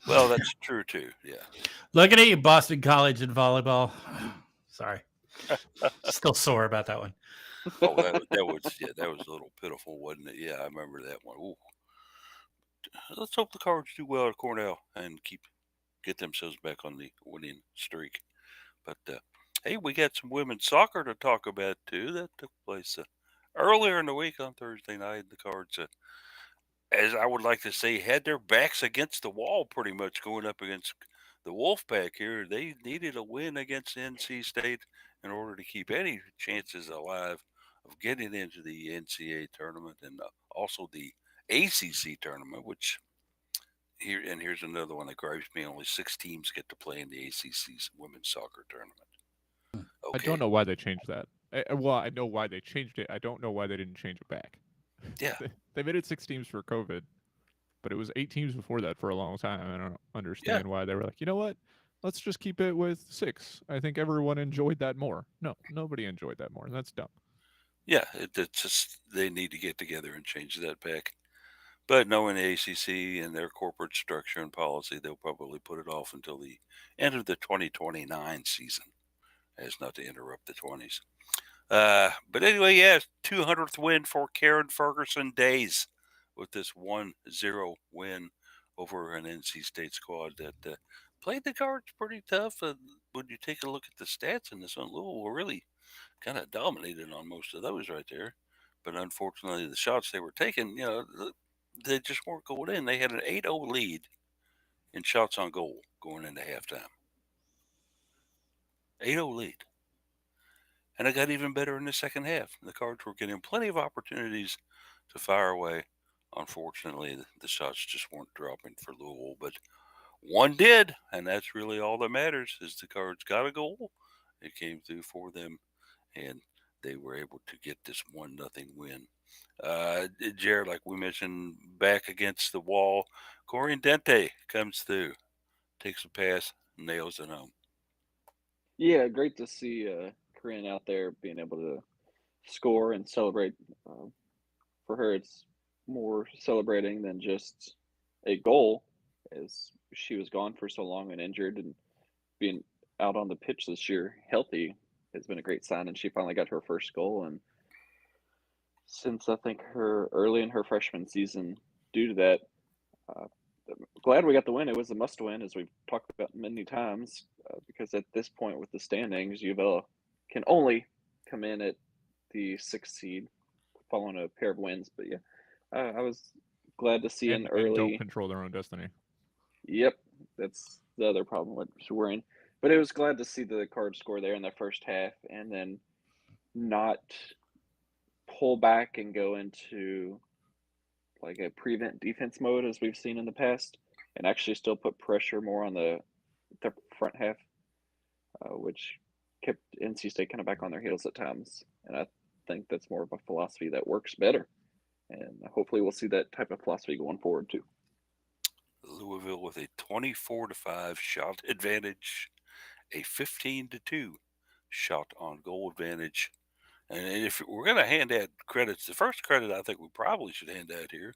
Well, that's true too. Yeah. Looking at you, Boston College in volleyball. Sorry, still sore about that one. Oh, that was a little pitiful, wasn't it? Yeah, I remember that one. Ooh. Let's hope the Cards do well at Cornell and get themselves back on the winning streak. But hey, we got some women's soccer to talk about too. That took place earlier in the week on Thursday night. The Cards, as I would like to say, had their backs against the wall pretty much going up against the Wolfpack here. They needed a win against NC State in order to keep any chances alive of getting into the NCAA tournament and also the ACC tournament, which here's another one that gripes me. Only 6 teams get to play in the ACC's women's soccer tournament. Okay. I don't know why they changed that. Well, I know why they changed it. I don't know why they didn't change it back. Yeah. They made it 6 teams for COVID, but it was 8 teams before that for a long time. I don't understand why they were like, you know what? Let's just keep it with 6. I think everyone enjoyed that more. No, nobody enjoyed that more. That's dumb. Yeah, it's just they need to get together and change that back. But knowing the ACC and their corporate structure and policy, they'll probably put it off until the end of the 2029 season, as not to interrupt the 20s. But anyway, yeah, 200th win for Karen Ferguson Days with this 1-0 win over an NC State squad that played the Cards pretty tough. When you take a look at the stats in this one, Louisville really kind of dominated on most of those right there. But unfortunately, the shots they were taking, they just weren't going in. They had an 8-0 lead in shots on goal going into halftime. 8-0 lead. And it got even better in the second half. The Cards were getting plenty of opportunities to fire away. Unfortunately, the shots just weren't dropping for Louisville, but one did, and that's really all that matters. Is the Cards got a goal? It came through for them, and they were able to get this 1-0 win. Jared, like we mentioned, back against the wall. Corian Dente comes through, takes a pass, nails it home. Yeah, great to see Corinne out there being able to score and celebrate. For her, it's more celebrating than just a goal. As she was gone for so long and injured, and being out on the pitch this year healthy has been a great sign. And she finally got her first goal, and since I think her early in her freshman season, due to that, uh, glad we got the win. It was a must win, as we've talked about many times, because at this point with the standings, UofL can only come in at the sixth seed following a pair of wins. But yeah, I was glad to see an and don't early. control their own destiny. Yep, that's the other problem which we're in. But it was glad to see the Cards score there in the first half, and then not pull back and go into like a prevent defense mode as we've seen in the past, and actually still put pressure more on the front half, which kept NC State kind of back on their heels at times. And I think that's more of a philosophy that works better, and hopefully we'll see that type of philosophy going forward too. Louisville with a 24-5 shot advantage, a 15-2 shot on goal advantage. And if we're going to hand out credits, the first credit I think we probably should hand out here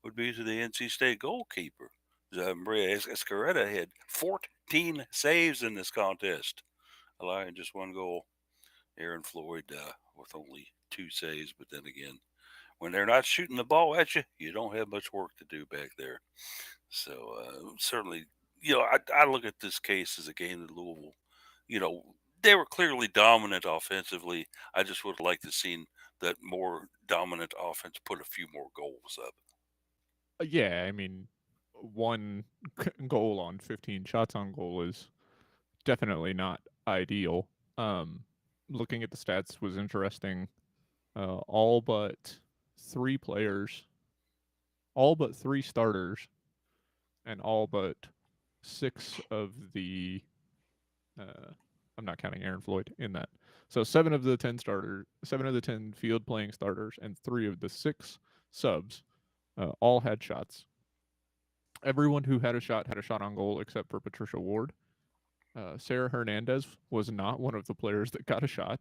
would be to the NC State goalkeeper. Maria Escarreta had 14 saves in this contest, allowing just one goal. Aaron Floyd with only 2 saves, but then again, when they're not shooting the ball at you, you don't have much work to do back there. So certainly, I look at this case as a game that Louisville, they were clearly dominant offensively. I just would like to see that more dominant offense put a few more goals up. Yeah, I mean, one goal on 15 shots on goal is definitely not ideal. Um, Looking at the stats was interesting. All but 3 players, all but 3 starters, and all but 6 of the. I'm not counting Aaron Floyd in that. So 7 of the 10 field playing starters, and 3 of the 6 subs all had shots. Everyone who had a shot on goal except for Patricia Ward. Sarah Hernandez was not one of the players that got a shot.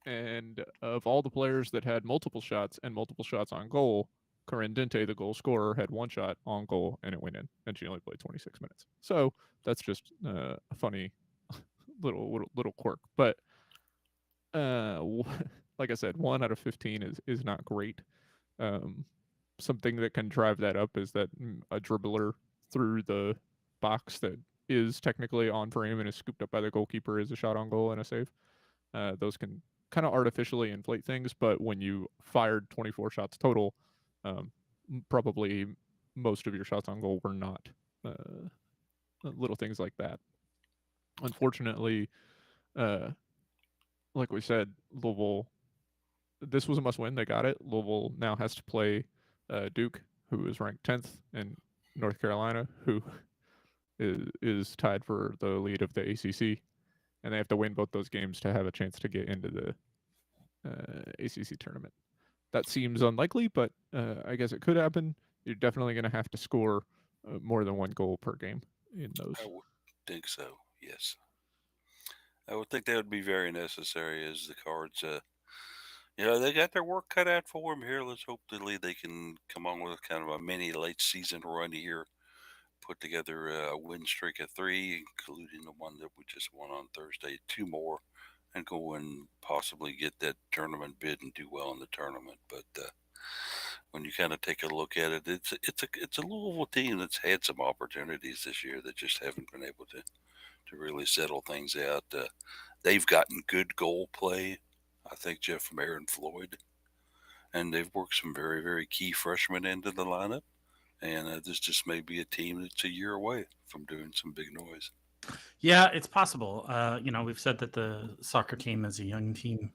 And of all the players that had multiple shots and multiple shots on goal, Corinne Dente, the goal scorer, had 1 shot on goal and it went in, and she only played 26 minutes. So that's just a funny little quirk. But like I said, 1 out of 15 is not great. Something that can drive that up is that a dribbler through the box that is technically on frame and is scooped up by the goalkeeper is a shot on goal and a save. Those can kind of artificially inflate things, but when you fired 24 shots total, probably most of your shots on goal were not little things like that. Unfortunately, like we said, Louisville, this was a must win. They got it. Louisville now has to play Duke, who is ranked 10th, and North Carolina, who is tied for the lead of the ACC, and they have to win both those games to have a chance to get into the ACC tournament. That seems unlikely, but I guess it could happen. You're definitely going to have to score more than 1 goal per game in those. I would think so, yes. I would think that would be very necessary as the Cards, they got their work cut out for them here. Let's hopefully they can come on with kind of a mini late season run here, put together a win streak of 3, including the one that we just won on Thursday, 2 more, and go and possibly get that tournament bid and do well in the tournament. But when you kind of take a look at it, it's a Louisville team that's had some opportunities this year that just haven't been able to really settle things out. They've gotten good goal play, I think, Jeff, from Aaron Floyd, and they've worked some very, very key freshmen into the lineup. And this just may be a team that's a year away from doing some big noise. Yeah, it's possible. We've said that the soccer team is a young team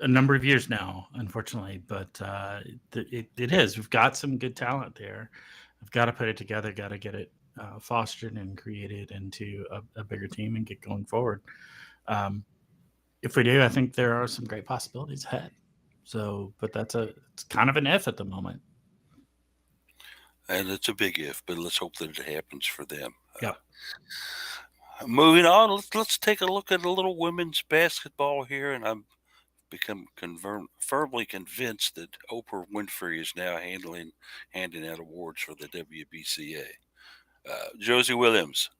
a number of years now, unfortunately, but it is. We've got some good talent there. We've got to put it together, got to get it fostered and created into a bigger team and get going forward. If we do, I think there are some great possibilities ahead. So, but it's kind of an if at the moment. And it's a big if, but let's hope that it happens for them. Yeah. Moving on, let's take a look at a little women's basketball here, and I'm become firmly convinced that Oprah Winfrey is now handing out awards for the WBCA. Josie Williams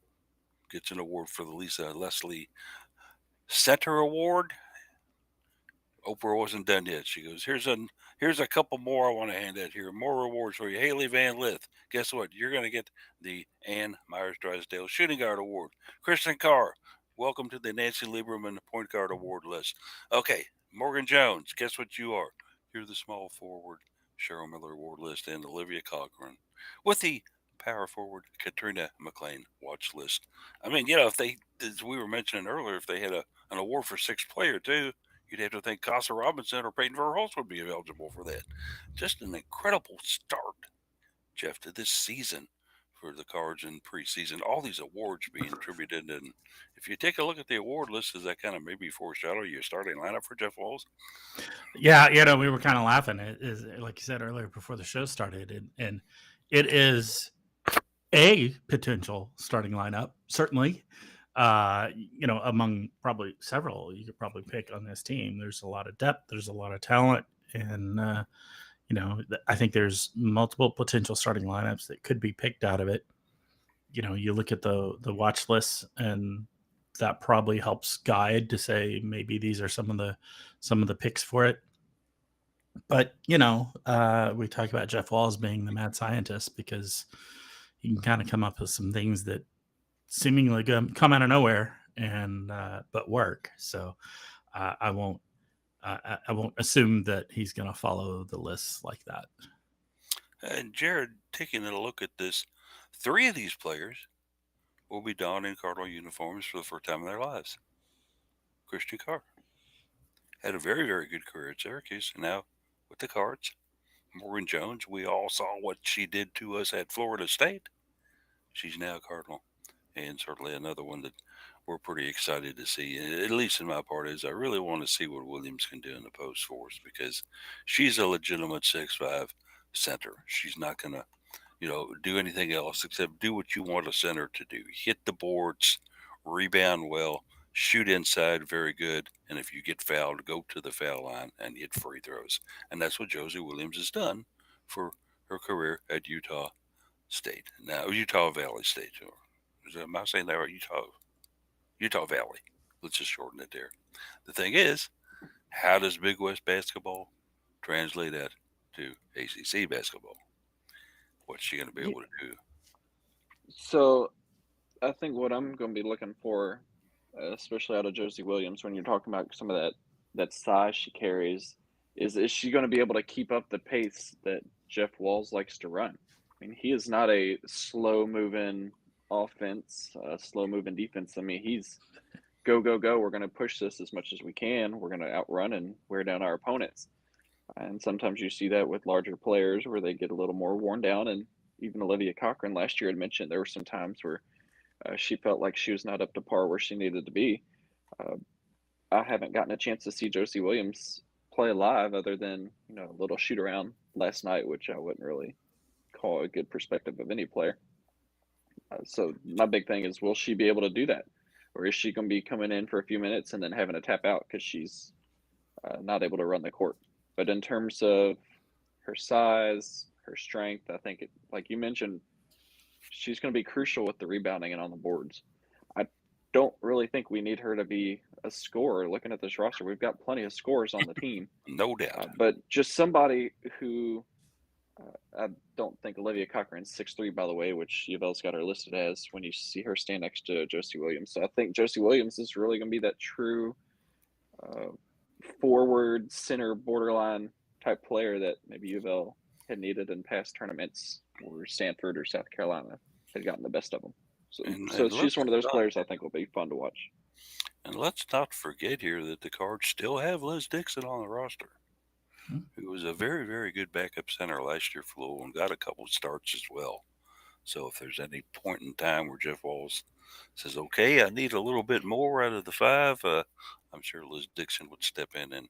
gets an award for the Lisa Leslie Center Award. Oprah wasn't done yet. She goes, here's a couple more I want to hand out here. More rewards for you. Haley Van Lith. Guess what? You're going to get the Ann Myers Drysdale Shooting Guard Award. Kristen Carr, welcome to the Nancy Lieberman Point Guard Award list. Okay, Morgan Jones, guess what you are? You're the small forward Cheryl Miller Award list, and Olivia Cochran with the power forward Katrina McLean watch list. I mean, if they, as we were mentioning earlier, if they had an award for sixth player too, you'd have to think Casa Robinson or Peyton Verhulst would be eligible for that. Just an incredible start, Jeff, to this season for the Cards in preseason. All these awards being attributed, and if you take a look at the award list, does that kind of maybe foreshadow your starting lineup for Jeff Walls? Yeah, we were kind of laughing. It is, like you said earlier before the show started, and it is a potential starting lineup, certainly. Among probably several you could probably pick on this team. There's a lot of depth, there's a lot of talent, and I think there's multiple potential starting lineups that could be picked out of it. You look at the watch lists, and that probably helps guide to say maybe these are some of the picks for it. But we talk about Jeff Walls being the mad scientist because he can kind of come up with some things that seemingly come out of nowhere and but work. So I won't assume that he's going to follow the list like that. And Jared, taking a look at this, 3 of these players will be donning Cardinal uniforms for the first time in their lives. Christian Carr had a very, very good career at Syracuse, and now with the Cards. Morgan Jones, we all saw what she did to us at Florida State. She's now a Cardinal, and certainly another one that we're pretty excited to see. At least in my part is I really want to see what Williams can do in the post for us because she's a legitimate 6'5" center. She's not going to do anything else except do what you want a center to do. Hit the boards, rebound well, shoot inside very good, and if you get fouled, go to the foul line and hit free throws. And that's what Josie Williams has done for her career at Utah State. Now, Utah Valley State. Am I saying that right? Utah Valley. Let's just shorten it there. The thing is, how does Big West basketball translate that to ACC basketball? What's she going to be able to do? So I think what I'm going to be looking for, especially out of Josie Williams, when you're talking about some of that size she carries, is she going to be able to keep up the pace that Jeff Walls likes to run? I mean, he is not a slow-moving offense, slow-moving defense. I mean, he's go, go, go. We're going to push this as much as we can. We're going to outrun and wear down our opponents. And sometimes you see that with larger players where they get a little more worn down. And even Olivia Cochran last year had mentioned there were some times where she felt like she was not up to par where she needed to be. I haven't gotten a chance to see Josie Williams play live other than a little shoot around last night, which I wouldn't really call a good perspective of any player. So my big thing is, will she be able to do that? Or is she going to be coming in for a few minutes and then having to tap out because she's not able to run the court? But in terms of her size, her strength, I think, like you mentioned, she's going to be crucial with the rebounding and on the boards. I don't really think we need her to be a scorer. Looking at this roster, we've got plenty of scorers on the team. No doubt. But just somebody who I don't think Olivia Cochran's 6'3", by the way, which UofL's got her listed as when you see her stand next to Josie Williams. So I think Josie Williams is really going to be that true forward, center, borderline type player that maybe UofL had needed in past tournaments where Stanford or South Carolina had gotten the best of them. So she's one of those players I think will be fun to watch. And let's not forget here that the Cards still have Liz Dixon on the roster, who was a very, very good backup center last year for Louisville and got a couple of starts as well. So if there's any point in time where Jeff Walls says, okay, I need a little bit more out of the 5, I'm sure Liz Dixon would step in and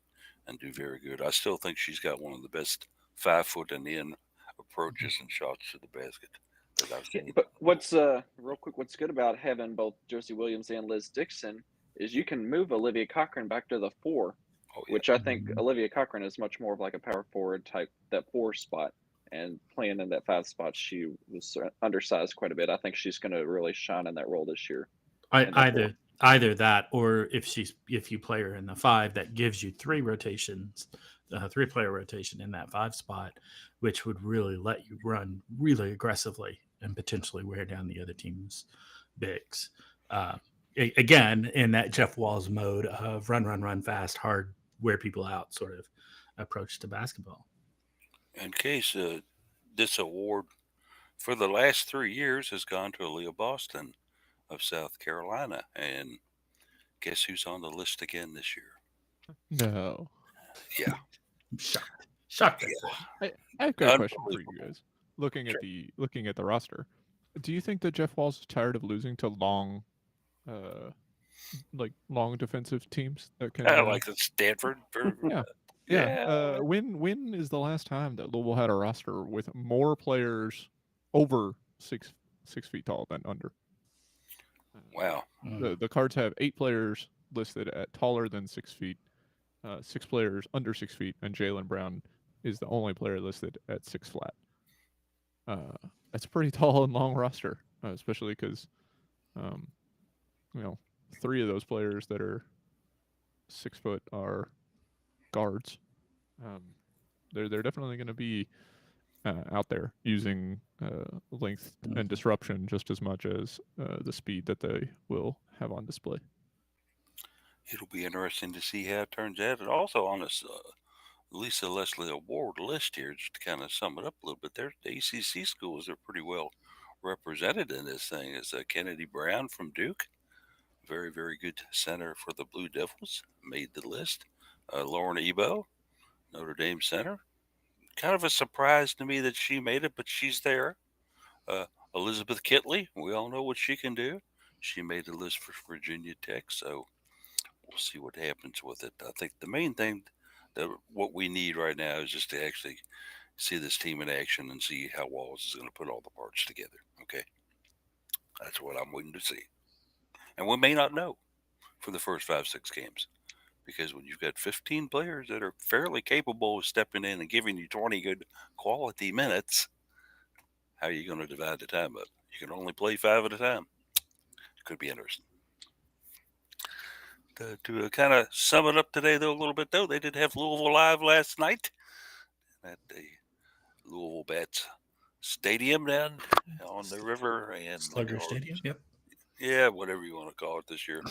do very good. I still think she's got one of the best 5-foot and in approaches and shots to the basket that I've seen. But what's real quick, what's good about having both Josie Williams and Liz Dixon is you can move Olivia Cochran back to the 4 Oh yeah. which I think Mhm. Olivia Cochran is much more of like a power forward type, that 4 spot. And playing in that 5 spot, she was undersized quite a bit. I think she's going to really shine in that role this year I, in the 4. either that, or if you play her in the 5, that gives you 3 player rotation in that 5 spot, which would really let you run really aggressively and potentially wear down the other team's bigs. Uh, Again, in that Jeff Walls mode of run fast, hard, wear people out sort of approach to basketball. In case this award for the last 3 years has gone to Aaliyah Boston of South Carolina, and guess who's on the list again this year? No. Yeah, I'm shocked. Shocked that's it. I've got a question for you unbelievable. guys. Looking at Sure. the roster, do you think that Jeff Walls is tired of losing to uh, long defensive teams that can? Like the Stanford. Yeah, yeah. Yeah, When is the last time that Louisville had a roster with more players over six feet tall than under? wow. The Cards have 8 players listed at taller than 6 feet, 6 players under 6 feet, and Jalen Brown is the only player listed at 6 flat. That's a pretty tall and long roster, especially because, um, you know, 3 of those players that are 6 foot are guards. Um, they're definitely going to be out there using length and disruption just as much as the speed that they will have on display. It'll be interesting to see how it turns out. And also on this Lisa Leslie Award list here, just to kind of sum it up a little bit, there the ACC schools are pretty well represented in this thing. Is Kennedy Brown from Duke, very good center for the Blue Devils, made the list. Lauren Ebo, Notre Dame center. Kind of a surprise to me that she made it, but she's there. Uh, Elizabeth Kitley, we all know what she can do. She made the list for Virginia Tech, so we'll see what happens with it. I think the main thing that what we need right now is just to actually see this team in action and see how Walls is going to put all the parts together. Okay, that's what I'm waiting to see, and we may not know for the first 5, 6 games because when you've got 15 players that are fairly capable of stepping in and giving you 20 good quality minutes, how are you going to divide the time up? You can only play 5 at a time. Could be interesting. To kind of sum it up today, though, a little bit, though, they did have Louisville Live last night at the Louisville Bats Stadium down on the river. And Slugger Stadium. Yep. yeah, whatever you want to call it this year.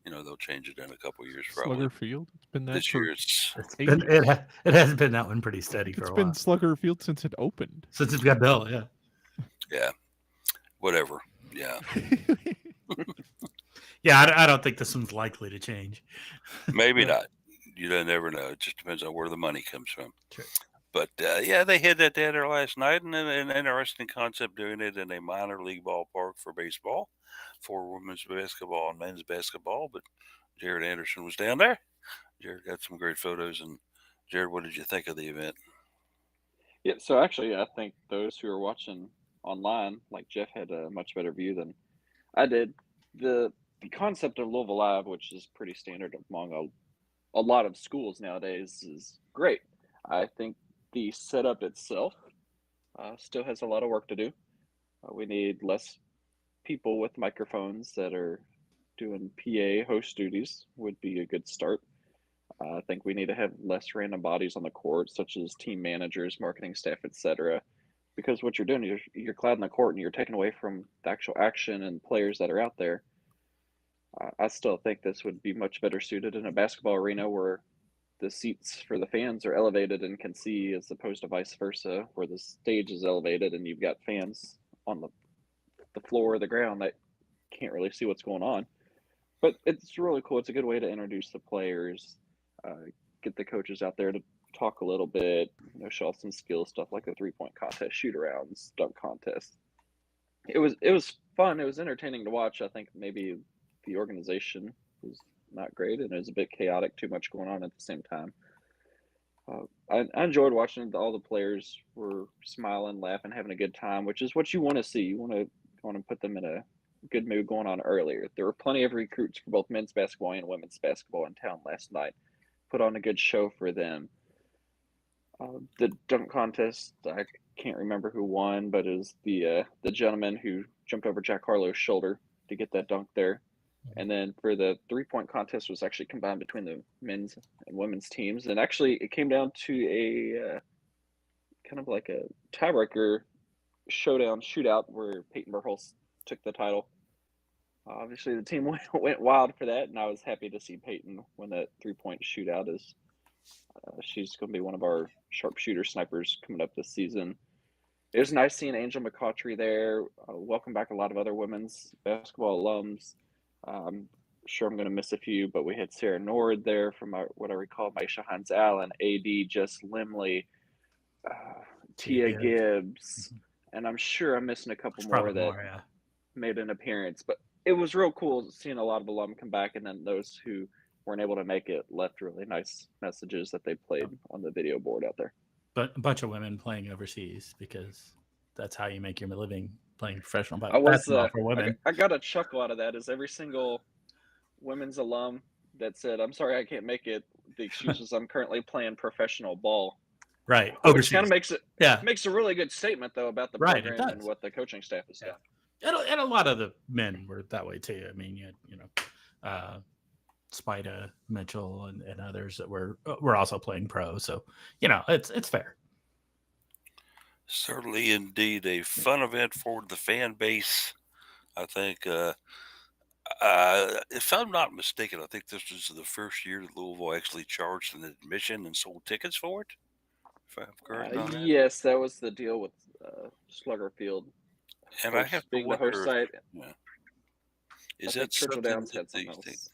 They'll change it in a couple of years probably. Slugger Field. It's been that This for year it's It's 8 been, years. it has been that one pretty steady for It's a been while Slugger Field since it opened. since it's got built. Yeah. yeah, whatever. Yeah, Yeah, I don't think this one's likely to change. maybe Yeah. not. You don't never know. It just depends on where the money comes from. Sure. But yeah, they had that down there last night, and an interesting concept doing it in a minor league ballpark for baseball, for women's basketball and men's basketball. But Jared Anderson was down there. Jared got some great photos. And Jared, what did you think of the event? Yeah, so actually, I think those who are watching online, like Jeff, had a much better view than I did. The concept of Louisville Live, which is pretty standard among a lot of schools nowadays, is great. I think the setup itself still has a lot of work to do. We need less people with microphones that are doing PA host duties would be a good start. I think we need to have less random bodies on the court, such as team managers, marketing staff, etc. Because what you're doing, you're clouding the court and you're taking away from the actual action and players that are out there. I still think this would be much better suited in a basketball arena where the seats for the fans are elevated and can see, as opposed to vice versa, where the stage is elevated and you've got fans on the floor or the ground that can't really see what's going on. But it's really cool. It's a good way to introduce the players, get the coaches out there to talk a little bit, show off some skill stuff like the 3-point contest, shoot arounds, dunk contest. It was fun. It was entertaining to watch. I think maybe the organization was not great and it was a bit chaotic, too much going on at the same time. I enjoyed watching it. All the players were smiling, laughing, having a good time, which is what you want to see. You want to put them in a good mood going on earlier. There were plenty of recruits for both men's basketball and women's basketball in town last night. put on a good show for them. The dunk contest, I can't remember who won, but it was the gentleman who jumped over Jack Harlow's shoulder to get that dunk there. And then for the 3-point contest was actually combined between the men's and women's teams, and actually it came down to a kind of like a tiebreaker showdown shootout where Peyton Burholz took the title. Obviously, the team went wild for that, and I was happy to see Peyton win that 3-point shootout. As she's going to be one of our sharpshooter snipers coming up this season. It was nice seeing Angel McCautry there. Welcome back a lot of other women's basketball alums. I'm sure I'm going to miss a few, but we had Sarah Nord there from what I recall, Maisha Hines Allen, AD Jess Limley, Tia Gibbs, and I'm sure I'm missing a couple more that made an appearance. But it was real cool seeing a lot of alum come back, and then those who weren't able to make it left really nice messages that they played on the video board out there. But a bunch of women playing overseas, because that's how you make your living, playing professional basketball for women. I got a chuckle out of that. Is every single women's alum that said, "I'm sorry I can't make it," the excuse is, "I'm currently playing professional ball." Right. Which kind of makes a really good statement though about the program and what the coaching staff has done. And a lot of the men were that way too. I mean, Spida, Mitchell, and others that were also playing pro. So, it's fair. Certainly, indeed, a fun event for the fan base. I think, if I'm not mistaken, I think this was the first year that Louisville actually charged an admission and sold tickets for it. If I'm correct on that. Yes, that was the deal with Slugger Field. And I have to being wonder, the host site. Yeah. Is that Churchill something Downs that had something else?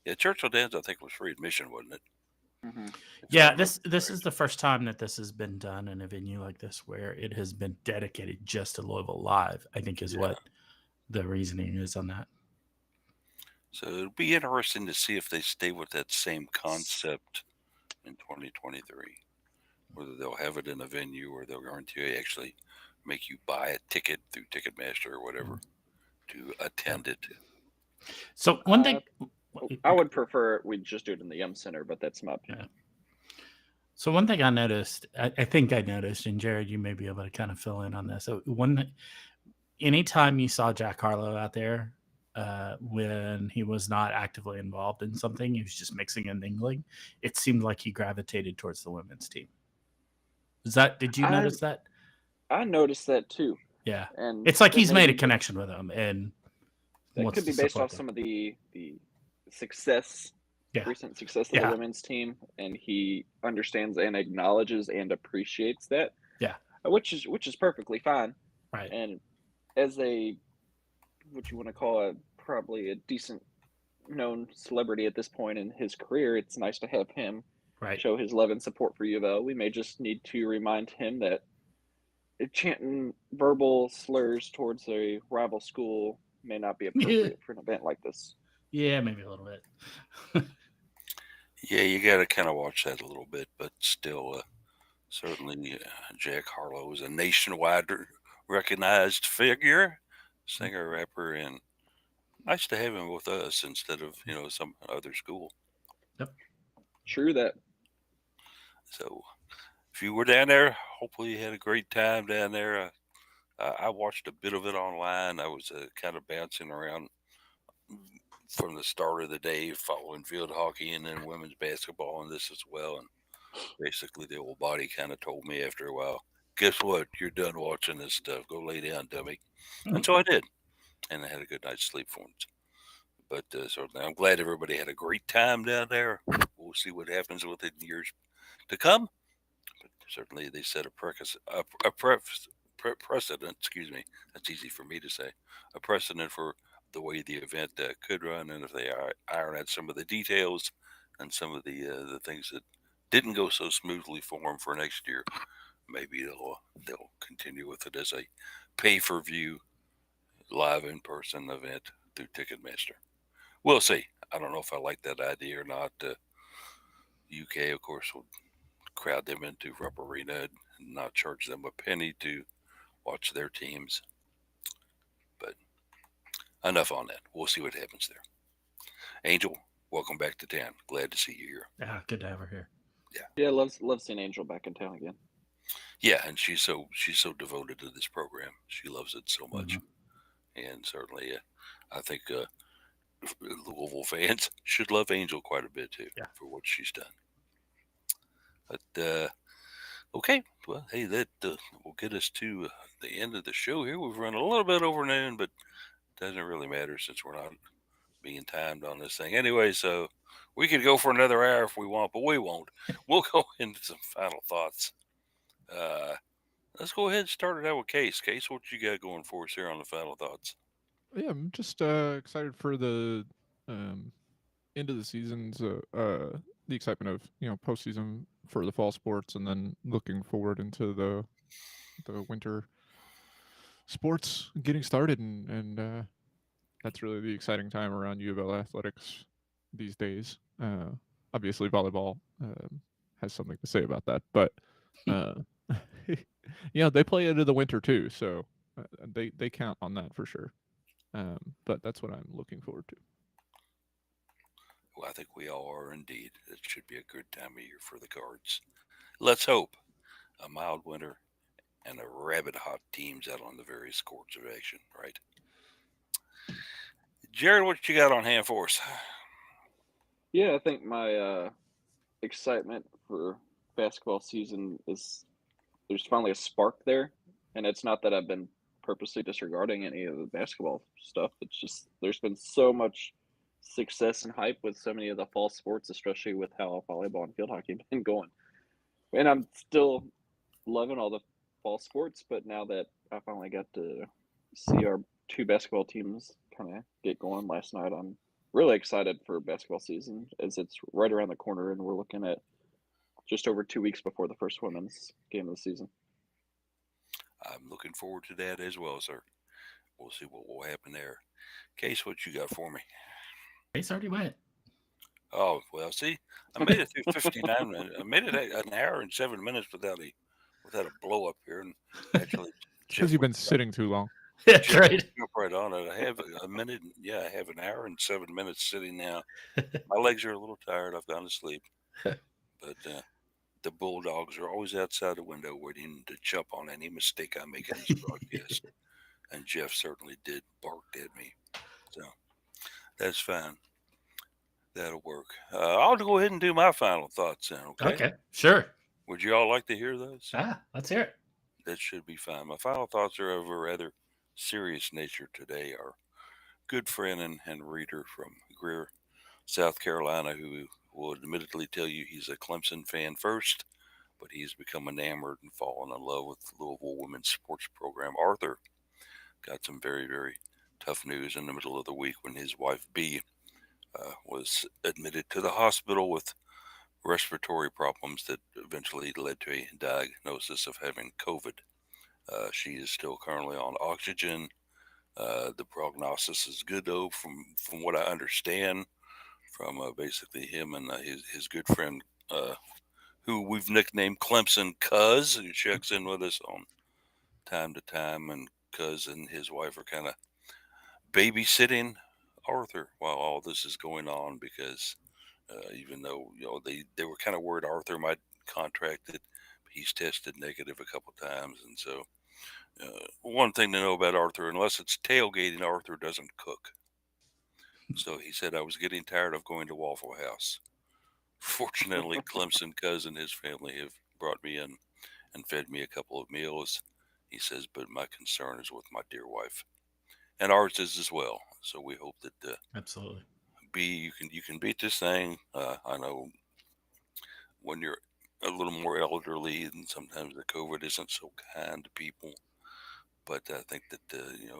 Yeah, Churchill Downs, I think, was free admission, wasn't it? Mm-hmm. Yeah, this is the first time that this has been done in a venue like this, where it has been dedicated just to Louisville Live, I think is what the reasoning is on that. So it'll be interesting to see if they stay with that same concept in 2023, whether they'll have it in a venue or they're going to actually make you buy a ticket through Ticketmaster or whatever to attend it. So one thing I would prefer we just do it in the Yum Center, but that's my opinion. So one thing I noticed, I think I noticed, and Jared, you may be able to kind of fill in on this. So anytime you saw Jack Harlow out there, when he was not actively involved in something, he was just mixing and mingling, it seemed like he gravitated towards the women's team. Did you notice that? I noticed that too. Yeah. And it's like he's made a connection with them, and that could be based off some of the success, recent success of the women's team, and he understands and acknowledges and appreciates that. Yeah. Which is perfectly fine. Right. And as what you want to call probably a decent known celebrity at this point in his career, it's nice to have him show his love and support for UofL. We may just need to remind him that chanting verbal slurs towards a rival school may not be appropriate for an event like this. Yeah, maybe a little bit. Yeah, you got to kind of watch that a little bit, but still, certainly Jack Harlow is a nationwide recognized figure, singer, rapper, and nice to have him with us instead of some other school. Yep, true that. So, if you were down there, hopefully you had a great time down there. I watched a bit of it online. I was kind of bouncing around from the start of the day, following field hockey and then women's basketball and this as well. And basically, the old body kind of told me after a while, "Guess what? You're done watching this stuff. Go lay down, dummy." And so I did, and I had a good night's sleep for it. But certainly, I'm glad everybody had a great time down there. We'll see what happens with it in years to come. But certainly, they set a precedent. Excuse me, that's easy for me to say. A precedent for the way the event could run, and if they iron out some of the details and some of the things that didn't go so smoothly for them for next year, maybe they'll continue with it as a pay-per-view live in-person event through Ticketmaster. We'll see. I don't know if I like that idea or not. UK, of course, will crowd them into Rupp Arena and not charge them a penny to watch their teams. But enough on that. We'll see what happens there. Angel, welcome back to town. Glad to see you here. Yeah, good to have her here. Yeah, love seeing Angel back in town again. Yeah, and she's so devoted to this program. She loves it so much, and certainly, I think Louisville fans should love Angel quite a bit too for what she's done. But okay, well, hey, that will get us to the end of the show here. We've run a little bit over noon, but it doesn't really matter since we're not being timed on this thing anyway. So we could go for another hour if we want, but we won't. We'll go into some final thoughts. Let's go ahead and start it out with Case. Case, what you got going for us here on the final thoughts? Yeah, I'm just excited for the end of the seasons. The excitement of postseason for the fall sports, and then looking forward into the winter sports getting started, and that's really the exciting time around UofL athletics these days. Obviously, volleyball has something to say about that, but they play into the winter too, so they count on that for sure. But that's what I'm looking forward to. Well, I think we all are indeed. It should be a good time of year for the Cards. Let's hope a mild winter and a rabid hot teams out on the various courts of action, right? Jared, what you got on hand for us? Yeah, I think my excitement for basketball season is there's finally a spark there, and it's not that I've been purposely disregarding any of the basketball stuff. It's just there's been so much success and hype with so many of the fall sports, especially with how volleyball and field hockey have been going. And I'm still loving all the fall sports, but now that I finally got to see our two basketball teams kind of get going last night, I'm really excited for basketball season as it's right around the corner, and we're looking at just over 2 weeks before the first women's game of the season. I'm looking forward to that as well, sir. We'll see what will happen there. Case, what you got for me? Case already went. Oh, well, see, I made it through 59 minutes. I made it an hour and 7 minutes without a blow up here. And actually, Because you've been sitting too long. That's right. Jump right on it. I have a minute. Yeah, I have an hour and 7 minutes sitting now. My legs are a little tired. I've gone to sleep. But the Bulldogs are always outside the window waiting to jump on any mistake I make in this broadcast. And Jeff certainly did bark at me. So that's fine. That'll work. I'll go ahead and do my final thoughts then, okay? Okay, sure. Would you all like to hear those? Let's hear it. That should be fine. My final thoughts are of a rather serious nature today. Our good friend and reader from Greer, South Carolina, who will admittedly tell you he's a Clemson fan first, but he's become enamored and fallen in love with the Louisville women's sports program. Arthur got some very, very tough news in the middle of the week when his wife, B, was admitted to the hospital with respiratory problems that eventually led to a diagnosis of having COVID. She is still currently on oxygen. The prognosis is good, though, from what I understand, from basically him and his good friend, who we've nicknamed Clemson Cuz, who checks in with us on time to time. And Cuz and his wife are kind of babysitting Arthur while all this is going on, because even though they were kind of worried Arthur might contract it, he's tested negative a couple times. And so one thing to know about Arthur, unless it's tailgating, Arthur doesn't cook. So he said, I was getting tired of going to Waffle House. Fortunately, Clemson Cuz and his family have brought me in and fed me a couple of meals. He says, but my concern is with my dear wife, and ours is as well. So we hope that Absolutely. B, you can beat this thing. I know when you're a little more elderly, and sometimes the COVID isn't so kind to people, but I think that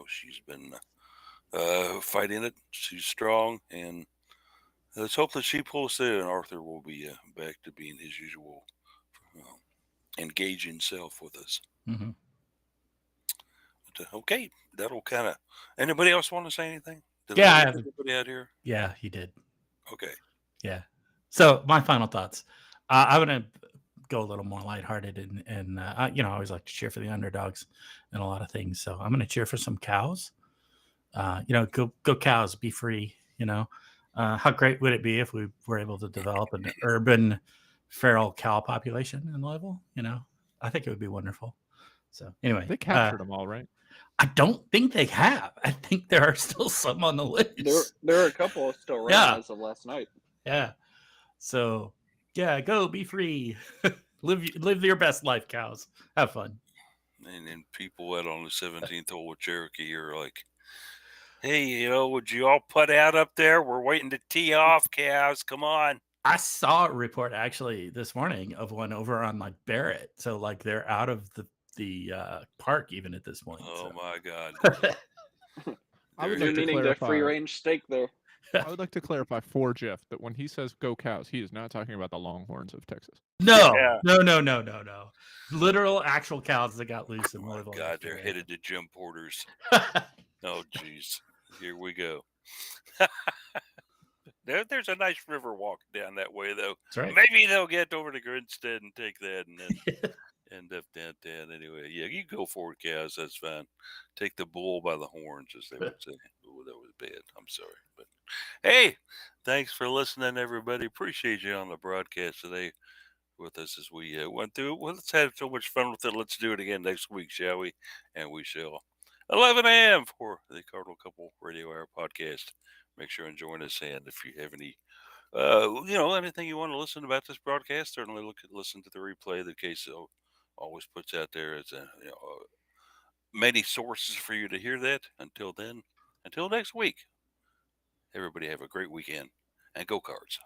she's been fighting it. She's strong, and let's hope that she pulls through, and Arthur will be back to being his usual engaging self with us. Mm-hmm. But, okay, that'll kind of. Anybody else want to say anything? Did Yeah, I I leave have. anybody out here? Yeah, he did. Okay. Yeah. So my final thoughts. I'm gonna go a little more lighthearted, and I always like to cheer for the underdogs and a lot of things. So I'm gonna cheer for some cows. Go cows, be free. How great would it be if we were able to develop an urban feral cow population in Louisville? I think it would be wonderful. So anyway, They captured them all, right? I don't think they have. I think there are still some on the list. There are a couple still running Yeah. as of last night. Yeah. So yeah, go be free. live your best life, cows. Have fun. And then people out on the 17th hole with Cherokee are like, hey, would you all put out up there? We're waiting to tee off, cows. Come on. I saw a report actually this morning of one over on like Barrett. So like they're out of the park even at this point. Oh my God. I would You're like to meaning the free clarify. range steak there. I would like to clarify for Jeff that when he says "Go Cows," he is not talking about the Longhorns of Texas. No, Yeah. no. Literal actual cows that got loose in Oh my Louisville. God, they're headed to Jim Porter's. Oh, geez. Here we go. There's a nice river walk down that way, though. That's right. Maybe they'll get over to Grinstead and take that and then end up downtown. Anyway, yeah, you go for it, cows. That's fine. Take the bull by the horns, as they would say. Oh, that was bad. I'm sorry. But hey, thanks for listening, everybody. Appreciate you on the broadcast today with us as we went through it. Well, let's have so much fun with it. Let's do it again next week, shall we? And we shall. 11 a.m. for the Cardinal Couple Radio Hour podcast. Make sure and join us. And if you have any, anything you want to listen about this broadcast, certainly listen to the replay. The case always puts out there as many sources for you to hear that. Until then, until next week, everybody have a great weekend and go Cards.